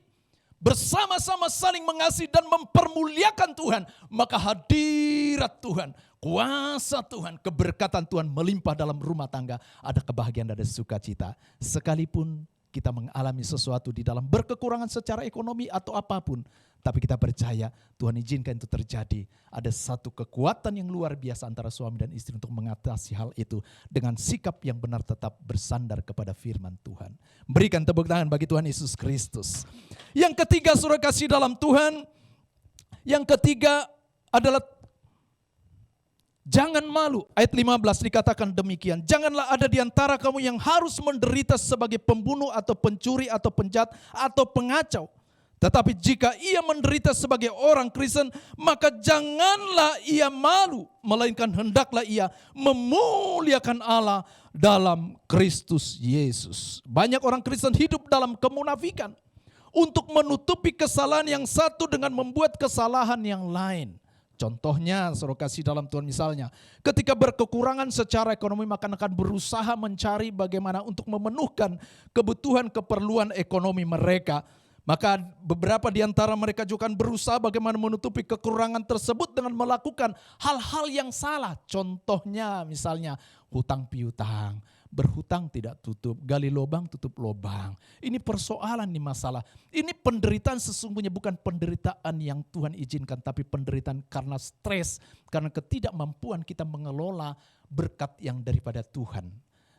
bersama-sama saling mengasihi dan mempermuliakan Tuhan, maka hadirat Tuhan, kuasa Tuhan, keberkatan Tuhan melimpah dalam rumah tangga. Ada kebahagiaan, ada sukacita. Sekalipun kita mengalami sesuatu di dalam berkekurangan secara ekonomi atau apapun, tapi kita percaya Tuhan izinkan itu terjadi. Ada satu kekuatan yang luar biasa antara suami dan istri untuk mengatasi hal itu dengan sikap yang benar tetap bersandar kepada firman Tuhan. Berikan tepuk tangan bagi Tuhan Yesus Kristus. Yang ketiga, saudara kasih dalam Tuhan. Yang ketiga adalah jangan malu. Ayat 15 dikatakan demikian. Janganlah ada di antara kamu yang harus menderita sebagai pembunuh atau pencuri atau penjahat atau pengacau. Tetapi jika ia menderita sebagai orang Kristen, maka janganlah ia malu, melainkan hendaklah ia memuliakan Allah dalam Kristus Yesus. Banyak orang Kristen hidup dalam kemunafikan untuk menutupi kesalahan yang satu dengan membuat kesalahan yang lain. Contohnya, saudara kasih dalam Tuhan, misalnya ketika berkekurangan secara ekonomi, maka akan berusaha mencari bagaimana untuk memenuhkan kebutuhan keperluan ekonomi mereka. Maka beberapa di antara mereka juga akan berusaha bagaimana menutupi kekurangan tersebut dengan melakukan hal-hal yang salah. Contohnya misalnya hutang piutang, berhutang tidak tutup, gali lubang tutup lubang. Ini persoalan nih, masalah. Ini penderitaan sesungguhnya bukan penderitaan yang Tuhan izinkan, tapi penderitaan karena stres, karena ketidakmampuan kita mengelola berkat yang daripada Tuhan.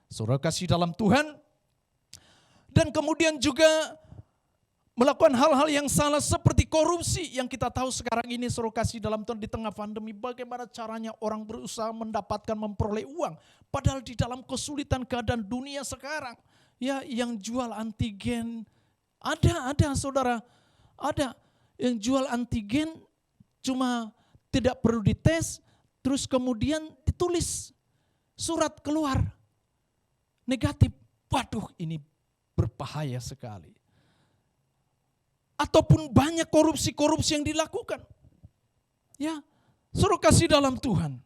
Saudara kasih dalam Tuhan. Dan kemudian juga melakukan hal-hal yang salah seperti korupsi yang kita tahu sekarang ini, saudara kasih dalam Tuhan, di tengah pandemi bagaimana caranya orang berusaha mendapatkan, memperoleh uang. Padahal di dalam kesulitan keadaan dunia sekarang, ya, yang jual antigen, ada saudara, ada yang jual antigen cuma tidak perlu dites, terus kemudian ditulis surat keluar negatif. Waduh, ini berbahaya sekali. Ataupun banyak korupsi-korupsi yang dilakukan. Ya, suruh kasih dalam Tuhan.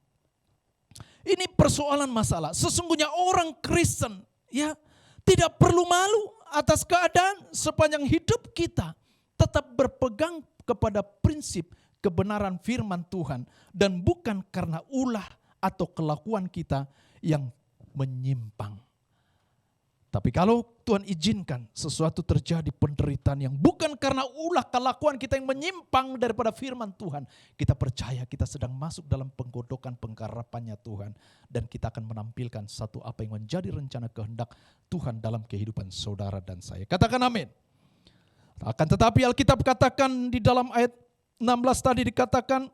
Ini persoalan masalah. Sesungguhnya orang Kristen, ya, tidak perlu malu atas keadaan sepanjang hidup kita tetap berpegang kepada prinsip kebenaran firman Tuhan dan bukan karena ulah atau kelakuan kita yang menyimpang. Tapi kalau Tuhan izinkan sesuatu terjadi, penderitaan yang bukan karena ulah kelakuan kita yang menyimpang daripada firman Tuhan, kita percaya kita sedang masuk dalam penggodokan penggarapannya Tuhan. Dan kita akan menampilkan satu apa yang menjadi rencana kehendak Tuhan dalam kehidupan saudara dan saya. Katakan amin. Akan tetapi Alkitab katakan di dalam ayat 16 tadi dikatakan,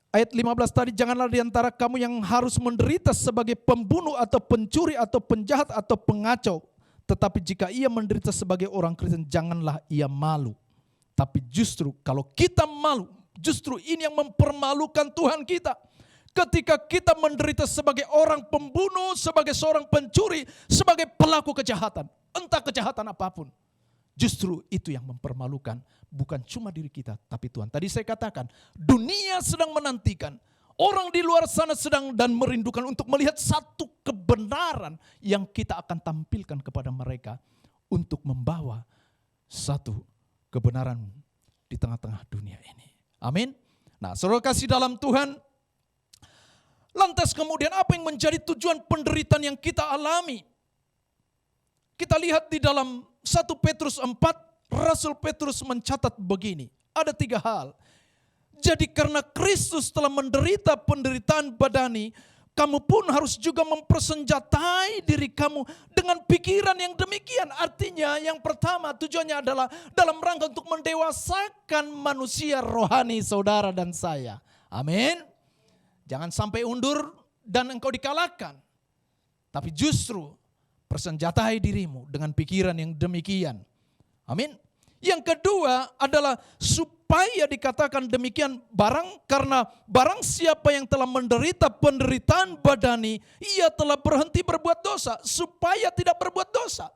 ayat 15 tadi, janganlah di antara kamu yang harus menderita sebagai pembunuh atau pencuri atau penjahat atau pengacau. Tetapi jika ia menderita sebagai orang Kristen, janganlah ia malu. Tapi justru kalau kita malu, justru ini yang mempermalukan Tuhan kita. Ketika kita menderita sebagai orang pembunuh, sebagai seorang pencuri, sebagai pelaku kejahatan, entah kejahatan apapun. Justru itu yang mempermalukan, bukan cuma diri kita, tapi Tuhan. Tadi saya katakan, dunia sedang menantikan, orang di luar sana sedang dan merindukan untuk melihat satu kebenaran yang kita akan tampilkan kepada mereka untuk membawa satu kebenaran di tengah-tengah dunia ini. Amin. Nah, saudara kasih dalam Tuhan, lantas kemudian apa yang menjadi tujuan penderitaan yang kita alami? Kita lihat di dalam 1 Petrus 4, Rasul Petrus mencatat begini, ada 3 hal. Jadi karena Kristus telah menderita penderitaan badani, kamu pun harus juga mempersenjatai diri kamu dengan pikiran yang demikian. Artinya yang pertama tujuannya adalah dalam rangka untuk mendewasakan manusia rohani saudara dan saya. Amin. Jangan sampai undur dan engkau dikalahkan. Tapi justru persenjatai dirimu dengan pikiran yang demikian. Amin. Yang kedua adalah supaya supaya dikatakan demikian karena barang siapa yang telah menderita penderitaan badani, ia telah berhenti berbuat dosa supaya tidak berbuat dosa.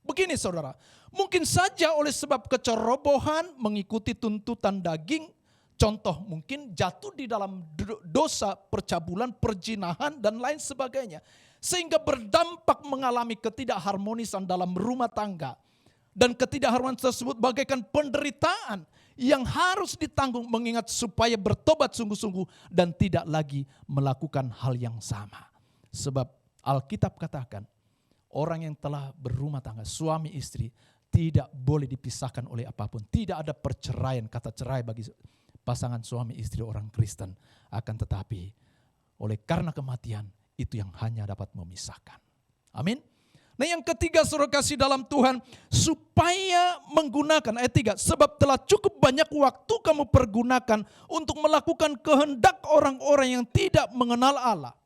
Begini saudara, mungkin saja oleh sebab kecerobohan mengikuti tuntutan daging, contoh mungkin jatuh di dalam dosa percabulan, perzinahan dan lain sebagainya. Sehingga berdampak mengalami ketidakharmonisan dalam rumah tangga. Dan ketidakharmonisan tersebut bagaikan penderitaan yang harus ditanggung mengingat supaya bertobat sungguh-sungguh dan tidak lagi melakukan hal yang sama. Sebab Alkitab katakan, orang yang telah berumah tangga, suami istri, tidak boleh dipisahkan oleh apapun. Tidak ada perceraian, kata cerai bagi pasangan suami istri orang Kristen. Akan tetapi, oleh karena kematian, itu yang hanya dapat memisahkan. Amin. Nah yang ketiga saudara kasih dalam Tuhan, supaya menggunakan, ayat 3, sebab telah cukup banyak waktu kamu pergunakan untuk melakukan kehendak orang-orang yang tidak mengenal Allah.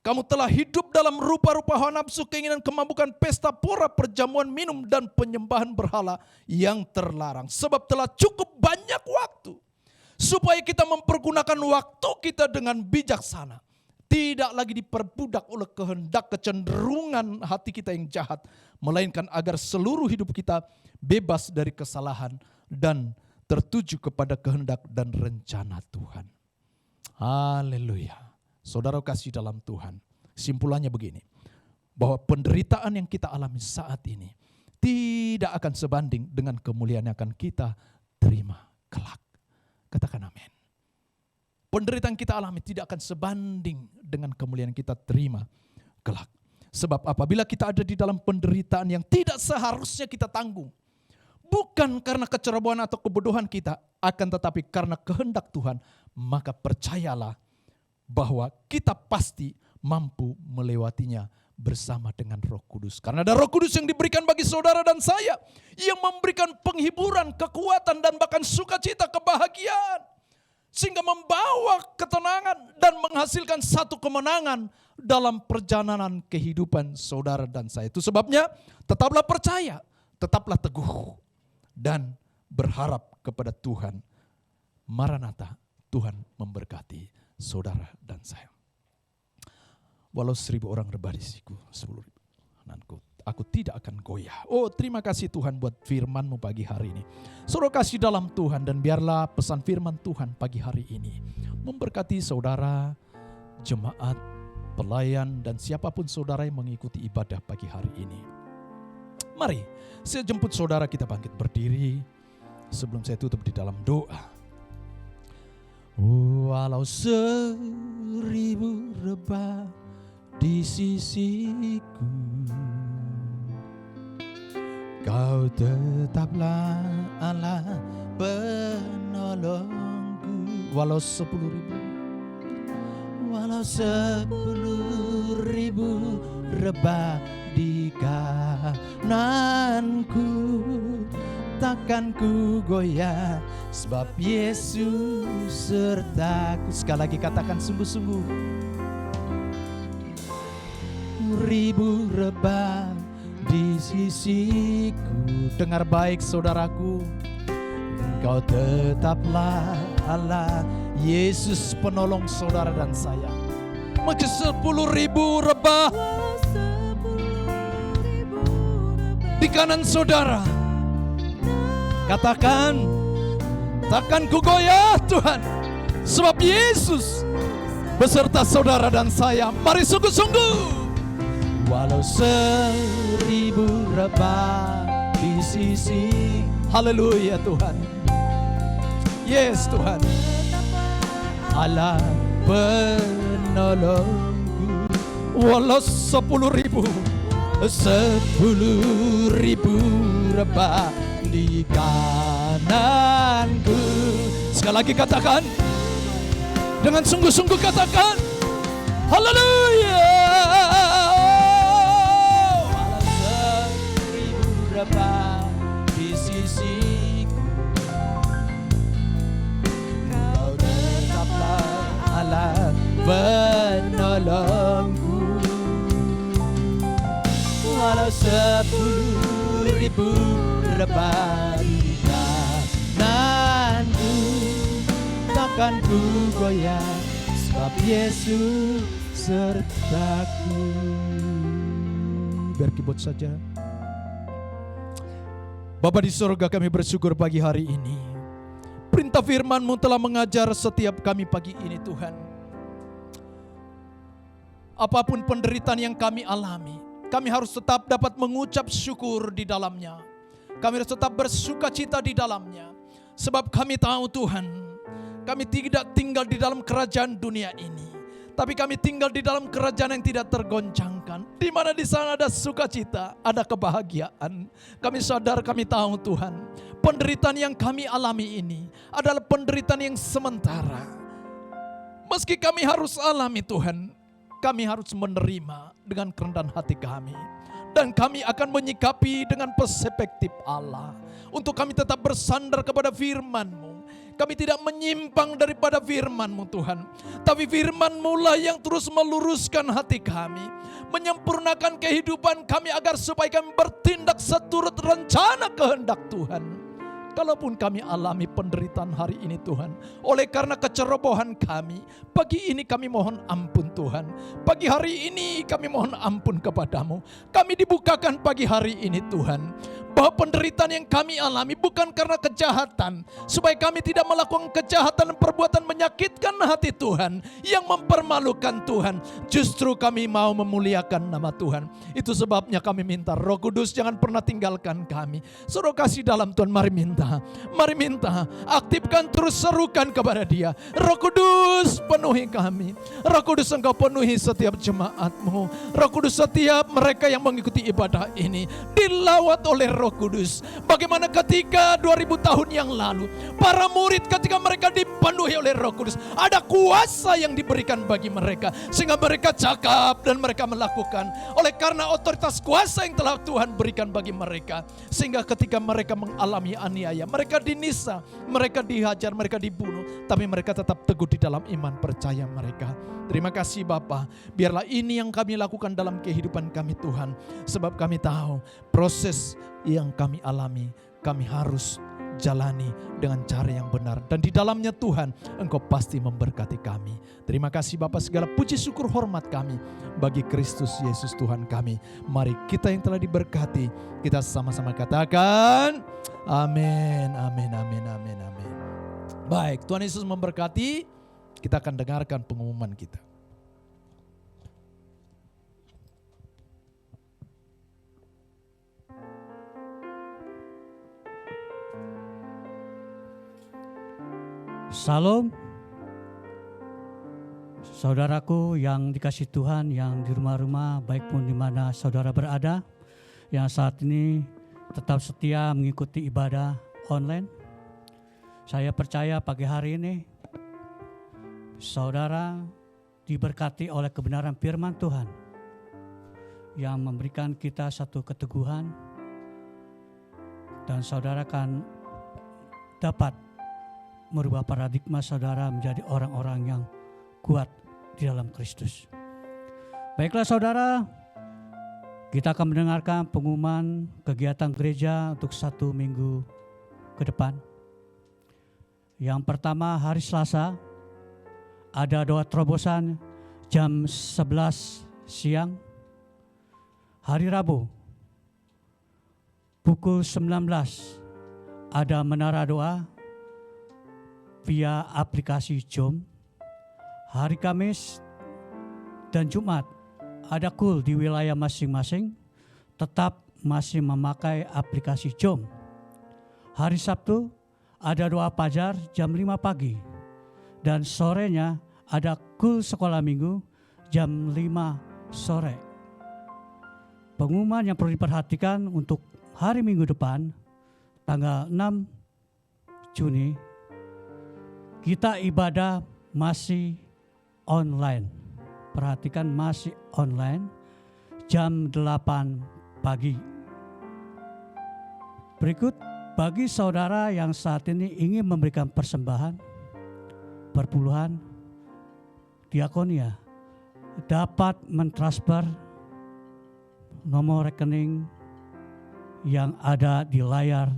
Kamu telah hidup dalam rupa-rupa hawa nafsu, keinginan, kemabukan, pesta pora, perjamuan, minum, dan penyembahan berhala yang terlarang. Sebab telah cukup banyak waktu. Supaya kita mempergunakan waktu kita dengan bijaksana. Tidak lagi diperbudak oleh kehendak kecenderungan hati kita yang jahat. Melainkan agar seluruh hidup kita bebas dari kesalahan dan tertuju kepada kehendak dan rencana Tuhan. Haleluya. Saudara kasih dalam Tuhan, simpulannya begini, bahwa penderitaan yang kita alami saat ini tidak akan sebanding dengan kemuliaan yang akan kita terima kelak. Katakan amin. Penderitaan kita alami tidak akan sebanding dengan kemuliaan yang kita terima kelak. Sebab apabila kita ada di dalam penderitaan yang tidak seharusnya kita tanggung, bukan karena kecerobohan atau kebodohan kita, akan tetapi karena kehendak Tuhan, maka percayalah bahwa kita pasti mampu melewatinya bersama dengan Roh Kudus. Karena ada Roh Kudus yang diberikan bagi saudara dan saya, yang memberikan penghiburan, kekuatan, dan bahkan sukacita, kebahagiaan. Sehingga membawa ketenangan dan menghasilkan satu kemenangan dalam perjalanan kehidupan saudara dan saya. Itu sebabnya tetaplah percaya, tetaplah teguh, dan berharap kepada Tuhan. Maranatha, Tuhan memberkati saudara dan saya. Walau 1000 orang rebah di siku, 10.000 ananku, aku tidak akan goyah. Oh, terima kasih Tuhan buat firman-Mu pagi hari ini. Saudara kasih dalam Tuhan, dan biarlah pesan firman Tuhan pagi hari ini memberkati saudara, jemaat, pelayan, dan siapapun saudara yang mengikuti ibadah pagi hari ini. Mari, saya jemput saudara kita bangkit berdiri sebelum saya tutup di dalam doa. Walau 1000 rebah di sisiku, Kau tetaplah Allah penolongku. Walau 10.000 rebah di kananku, takkan ku goyah, sebab Yesus sertaku. Sekali lagi katakan sungguh-sungguh. 1000 rebah di sisiku. Dengar baik saudaraku, Engkau tetaplah Allah, Yesus penolong saudara dan saya. Maka 10.000 rebah di kanan saudara, katakan, takkan ku goyah Tuhan, sebab Yesus beserta saudara dan saya. Mari sungguh-sungguh. Walau 1000 rebah di sisi. Haleluya Tuhan. Yes Tuhan. Allah penolongku. Walau 10.000 rebah di kananku. Sekali lagi katakan, dengan sungguh-sungguh katakan, haleluya. Di sisiku, Kau tetaplah Allah penolongku. Walau 10.000 rebah di kananku, takkan ku goyah, sebab Yesus sertaku. Biar keyboard saja. Bapa di surga, kami bersyukur pagi hari ini. Perintah firman-Mu telah mengajar setiap kami pagi ini Tuhan. Apapun penderitaan yang kami alami, kami harus tetap dapat mengucap syukur di dalamnya. Kami harus tetap bersuka cita di dalamnya. Sebab kami tahu Tuhan, kami tidak tinggal di dalam kerajaan dunia ini, tapi kami tinggal di dalam kerajaan yang tidak tergoncangkan, di mana di sana ada sukacita, ada kebahagiaan. Kami sadar, kami tahu Tuhan, penderitaan yang kami alami ini adalah penderitaan yang sementara. Meski kami harus alami Tuhan, kami harus menerima dengan kerendahan hati kami. Dan kami akan menyikapi dengan perspektif Allah. Untuk kami tetap bersandar kepada firman-Mu. Kami tidak menyimpang daripada firman-Mu Tuhan. Tapi firman-Mu lah yang terus meluruskan hati kami. Menyempurnakan kehidupan kami agar supaya kami bertindak seturut rencana kehendak Tuhan. Kalaupun kami alami penderitaan hari ini Tuhan, oleh karena kecerobohan kami, pagi ini kami mohon ampun Tuhan. Pagi hari ini kami mohon ampun kepadamu. Kami dibukakan pagi hari ini Tuhan, bahwa penderitaan yang kami alami bukan karena kejahatan, supaya kami tidak melakukan kejahatan dan perbuatan menyakitkan hati Tuhan, yang mempermalukan Tuhan. Justru kami mau memuliakan nama Tuhan. Itu sebabnya kami minta Roh Kudus jangan pernah tinggalkan kami. Suruh kasih dalam Tuhan, mari minta, aktifkan terus, serukan kepada Dia. Roh Kudus penuhi kami. Roh Kudus Engkau penuhi setiap jemaat-Mu. Roh Kudus setiap mereka yang mengikuti ibadah ini dilawat oleh Roh Kudus. Bagaimana ketika 2000 tahun yang lalu para murid ketika mereka dipenuhi oleh Roh Kudus, ada kuasa yang diberikan bagi mereka sehingga mereka cakap dan mereka melakukan. Oleh karena otoritas kuasa yang telah Tuhan berikan bagi mereka, sehingga ketika mereka mengalami aniaya, mereka dinisa, mereka dihajar, mereka dibunuh, tapi mereka tetap teguh di dalam iman percaya mereka. Terima kasih Bapa, biarlah ini yang kami lakukan dalam kehidupan kami Tuhan. Sebab kami tahu proses yang kami alami, kami harus jalani dengan cara yang benar. Dan di dalamnya Tuhan, Engkau pasti memberkati kami. Terima kasih Bapa, segala puji syukur hormat kami bagi Kristus Yesus Tuhan kami. Mari kita yang telah diberkati, kita sama-sama katakan amin, amin, amin, amin, amin. Baik, Tuhan Yesus memberkati. Kita akan dengarkan pengumuman kita. Salam, saudaraku yang dikasihi Tuhan, yang di rumah-rumah, baik pun di mana saudara berada, yang saat ini tetap setia mengikuti ibadah online. Saya percaya pagi hari ini saudara diberkati oleh kebenaran firman Tuhan yang memberikan kita satu keteguhan, dan saudara akan dapat merubah paradigma saudara menjadi orang-orang yang kuat di dalam Kristus. Baiklah saudara, kita akan mendengarkan pengumuman kegiatan gereja untuk 1 minggu ke depan. Yang pertama, hari Selasa ada doa terobosan jam 11 siang. Hari Rabu pukul 19 ada menara doa via aplikasi Zoom. Hari Kamis dan Jumat ada kul di wilayah masing-masing, tetap masih memakai aplikasi Zoom. Hari Sabtu ada doa fajar jam 5 pagi dan sorenya ada kul sekolah minggu jam 5 sore. Pengumuman yang perlu diperhatikan untuk hari Minggu depan tanggal 6 Juni kita ibadah masih online. Perhatikan, masih online jam 8 pagi. Berikut, bagi saudara yang saat ini ingin memberikan persembahan, perpuluhan, diakonia, dapat mentransfer nomor rekening yang ada di layar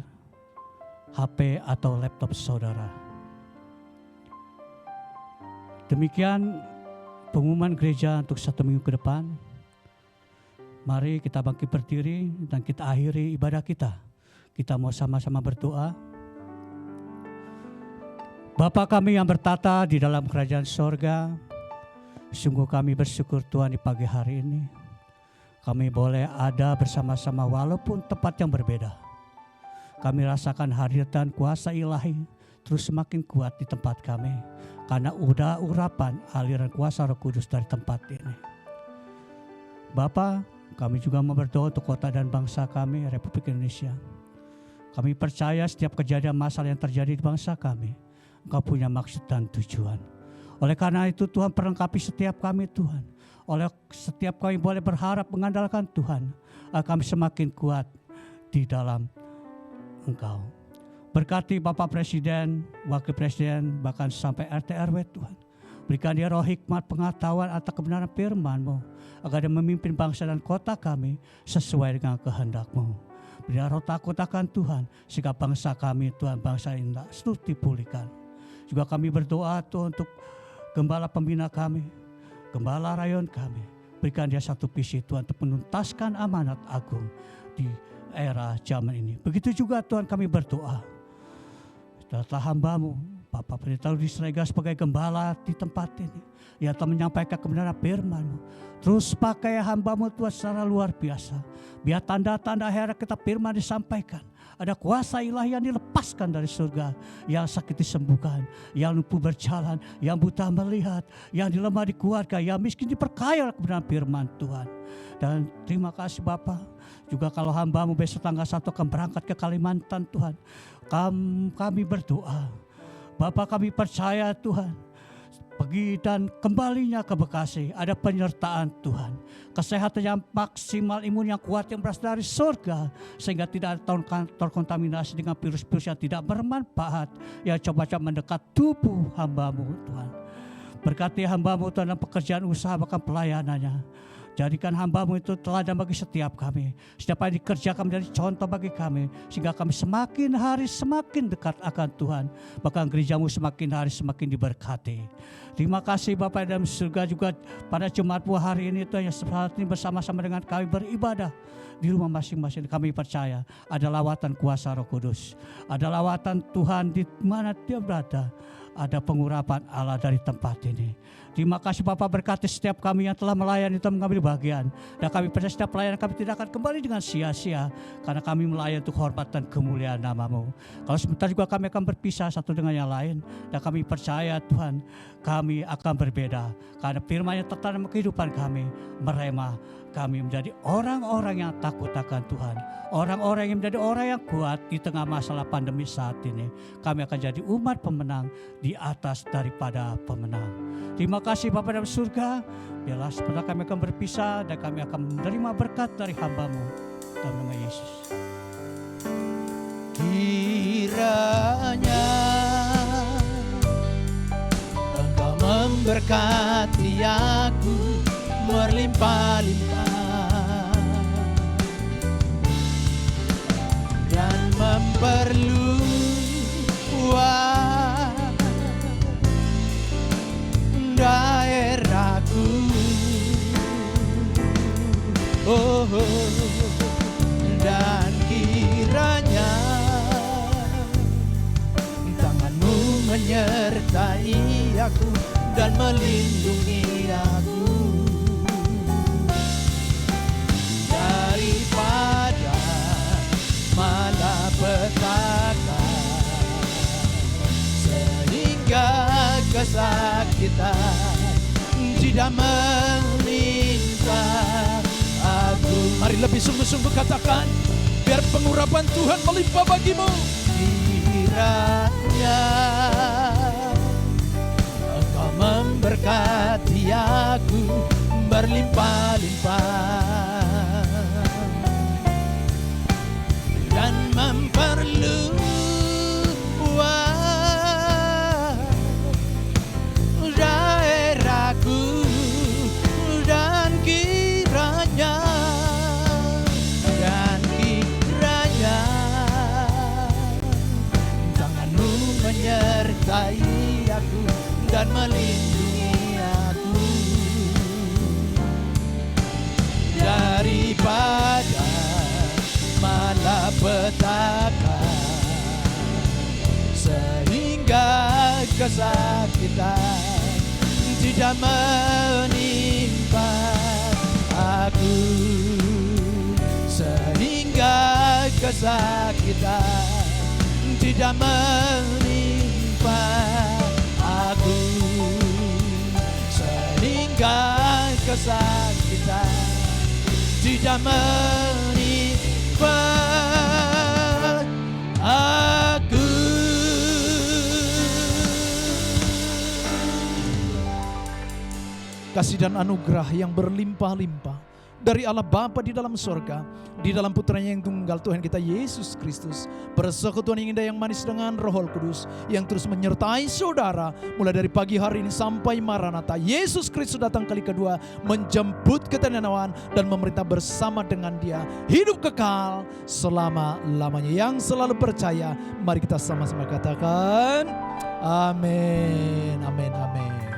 HP atau laptop saudara. Demikian pengumuman gereja untuk 1 minggu ke depan. Mari kita bangkit berdiri dan kita akhiri ibadah kita. Kita mau sama-sama berdoa. Bapa kami yang bertata di dalam kerajaan sorga, sungguh kami bersyukur Tuhan di pagi hari ini. Kami boleh ada bersama-sama walaupun tempat yang berbeda. Kami rasakan hadirat dan kuasa ilahi terus semakin kuat di tempat kami. Karena udah urapan aliran kuasa Roh Kudus dari tempat ini. Bapa, kami juga mau berdoa untuk kota dan bangsa kami, Republik Indonesia. Kami percaya setiap kejadian masalah yang terjadi di bangsa kami, Engkau punya maksud dan tujuan. Oleh karena itu Tuhan perlengkapi setiap kami Tuhan. Oleh setiap kami boleh berharap mengandalkan Tuhan. Agar kami semakin kuat di dalam Engkau. Berkati Bapak Presiden, Wakil Presiden, bahkan sampai RT RW Tuhan. Berikan dia roh hikmat, pengetahuan atas kebenaran firman-Mu. Agar dia memimpin bangsa dan kota kami sesuai dengan kehendak-Mu. Berikan roh takut akan Tuhan. Sehingga bangsa kami Tuhan, bangsa ini seluruh dipulihkan. Juga kami berdoa Tuhan untuk gembala pembina kami, gembala rayon kami. Berikan dia satu visi Tuhan untuk menuntaskan amanat agung di era zaman ini. Begitu juga Tuhan kami berdoa. Setelah hamba-Mu, Bapak Pendeta Rudi Srega sebagai gembala di tempat ini. Ia telah menyampaikan kebenaran firman-Mu. Terus pakai hamba-Mu Tuhan secara luar biasa. Biar tanda-tanda akhir kita firman disampaikan. Ada kuasa ilahi yang dilepaskan dari surga. Yang sakit disembuhkan, yang lumpuh berjalan, yang buta melihat, yang dilemah dikuatkan, yang miskin diperkaya oleh kebenaran firman Tuhan. Dan terima kasih Bapak. Juga kalau hamba-Mu besok tanggal 1 akan berangkat ke Kalimantan Tuhan. Kami berdoa. Bapak kami percaya Tuhan. Pergi dan kembalinya ke Bekasi ada penyertaan Tuhan. Kesehatan yang maksimal, imun yang kuat yang berasal dari surga. Sehingga tidak terkontaminasi dengan virus-virus yang tidak bermanfaat. Yang coba-coba mendekat tubuh hamba-Mu Tuhan. Berkati hamba-Mu Tuhan dalam pekerjaan usaha bahkan pelayanannya. Jadikan hamba-Mu itu teladan bagi setiap kami. Setiap hari dikerjakan menjadi contoh bagi kami. Sehingga kami semakin hari semakin dekat akan Tuhan. Bahkan gereja-Mu semakin hari semakin diberkati. Terima kasih Bapak dalam surga juga pada Jumat-Mu hari ini Tuhan yang saat ini bersama-sama dengan kami beribadah. Di rumah masing-masing kami percaya ada lawatan kuasa Roh Kudus. Ada lawatan Tuhan di mana Dia berada. Ada pengurapan Allah dari tempat ini. Terima kasih Bapak berkati setiap kami yang telah melayani dan mengambil bagian. Dan kami percaya setiap pelayanan kami tidak akan kembali dengan sia-sia. Karena kami melayani untuk hormat dan kemuliaan nama-Mu. Kalau sebentar juga kami akan berpisah satu dengan yang lain. Dan kami percaya Tuhan kami akan berbeda. Karena firman yang tertanam kehidupan kami merema. Kami menjadi orang-orang yang takut akan Tuhan. Orang-orang yang menjadi orang yang kuat di tengah masalah pandemi saat ini. Kami akan jadi umat pemenang di atas daripada pemenang. Terima kasih Bapa dalam surga. Biarlah sebentar kami akan berpisah dan kami akan menerima berkat dari hamba-Mu. Dalam nama Yesus. Kiranya Engkau memberkati aku berlimpah-limpah dan memperluas daerahku. Dan kiranya tangan-Mu menyertai aku dan melindungi aku daripada malapetaka sehingga kesakitan tidak menimpa aku. Mari lebih sungguh-sungguh katakan, biar pengurapan Tuhan melimpah bagimu. Kiranya Engkau memberkati aku berlimpah-limpah dan memperluas daerahku. Dan kiranya tangan-Mu menyertai aku dan melindungi petaka, sehingga kesakitan tidak menimpa aku, sehingga kesakitan tidak menimpa aku, sehingga kesakitan tidak menimpa aku. Kasih dan anugerah yang berlimpah-limpah dari Allah Bapa di dalam sorga, di dalam putranya yang tunggal Tuhan kita Yesus Kristus, persekutuan yang indah yang manis dengan Roh Kudus yang terus menyertai saudara mulai dari pagi hari ini sampai Maranatha. Yesus Kristus datang kali kedua menjemput ketenangan dan memerintah bersama dengan Dia hidup kekal selama-lamanya. Yang selalu percaya, mari kita sama-sama katakan amin, amin, amin.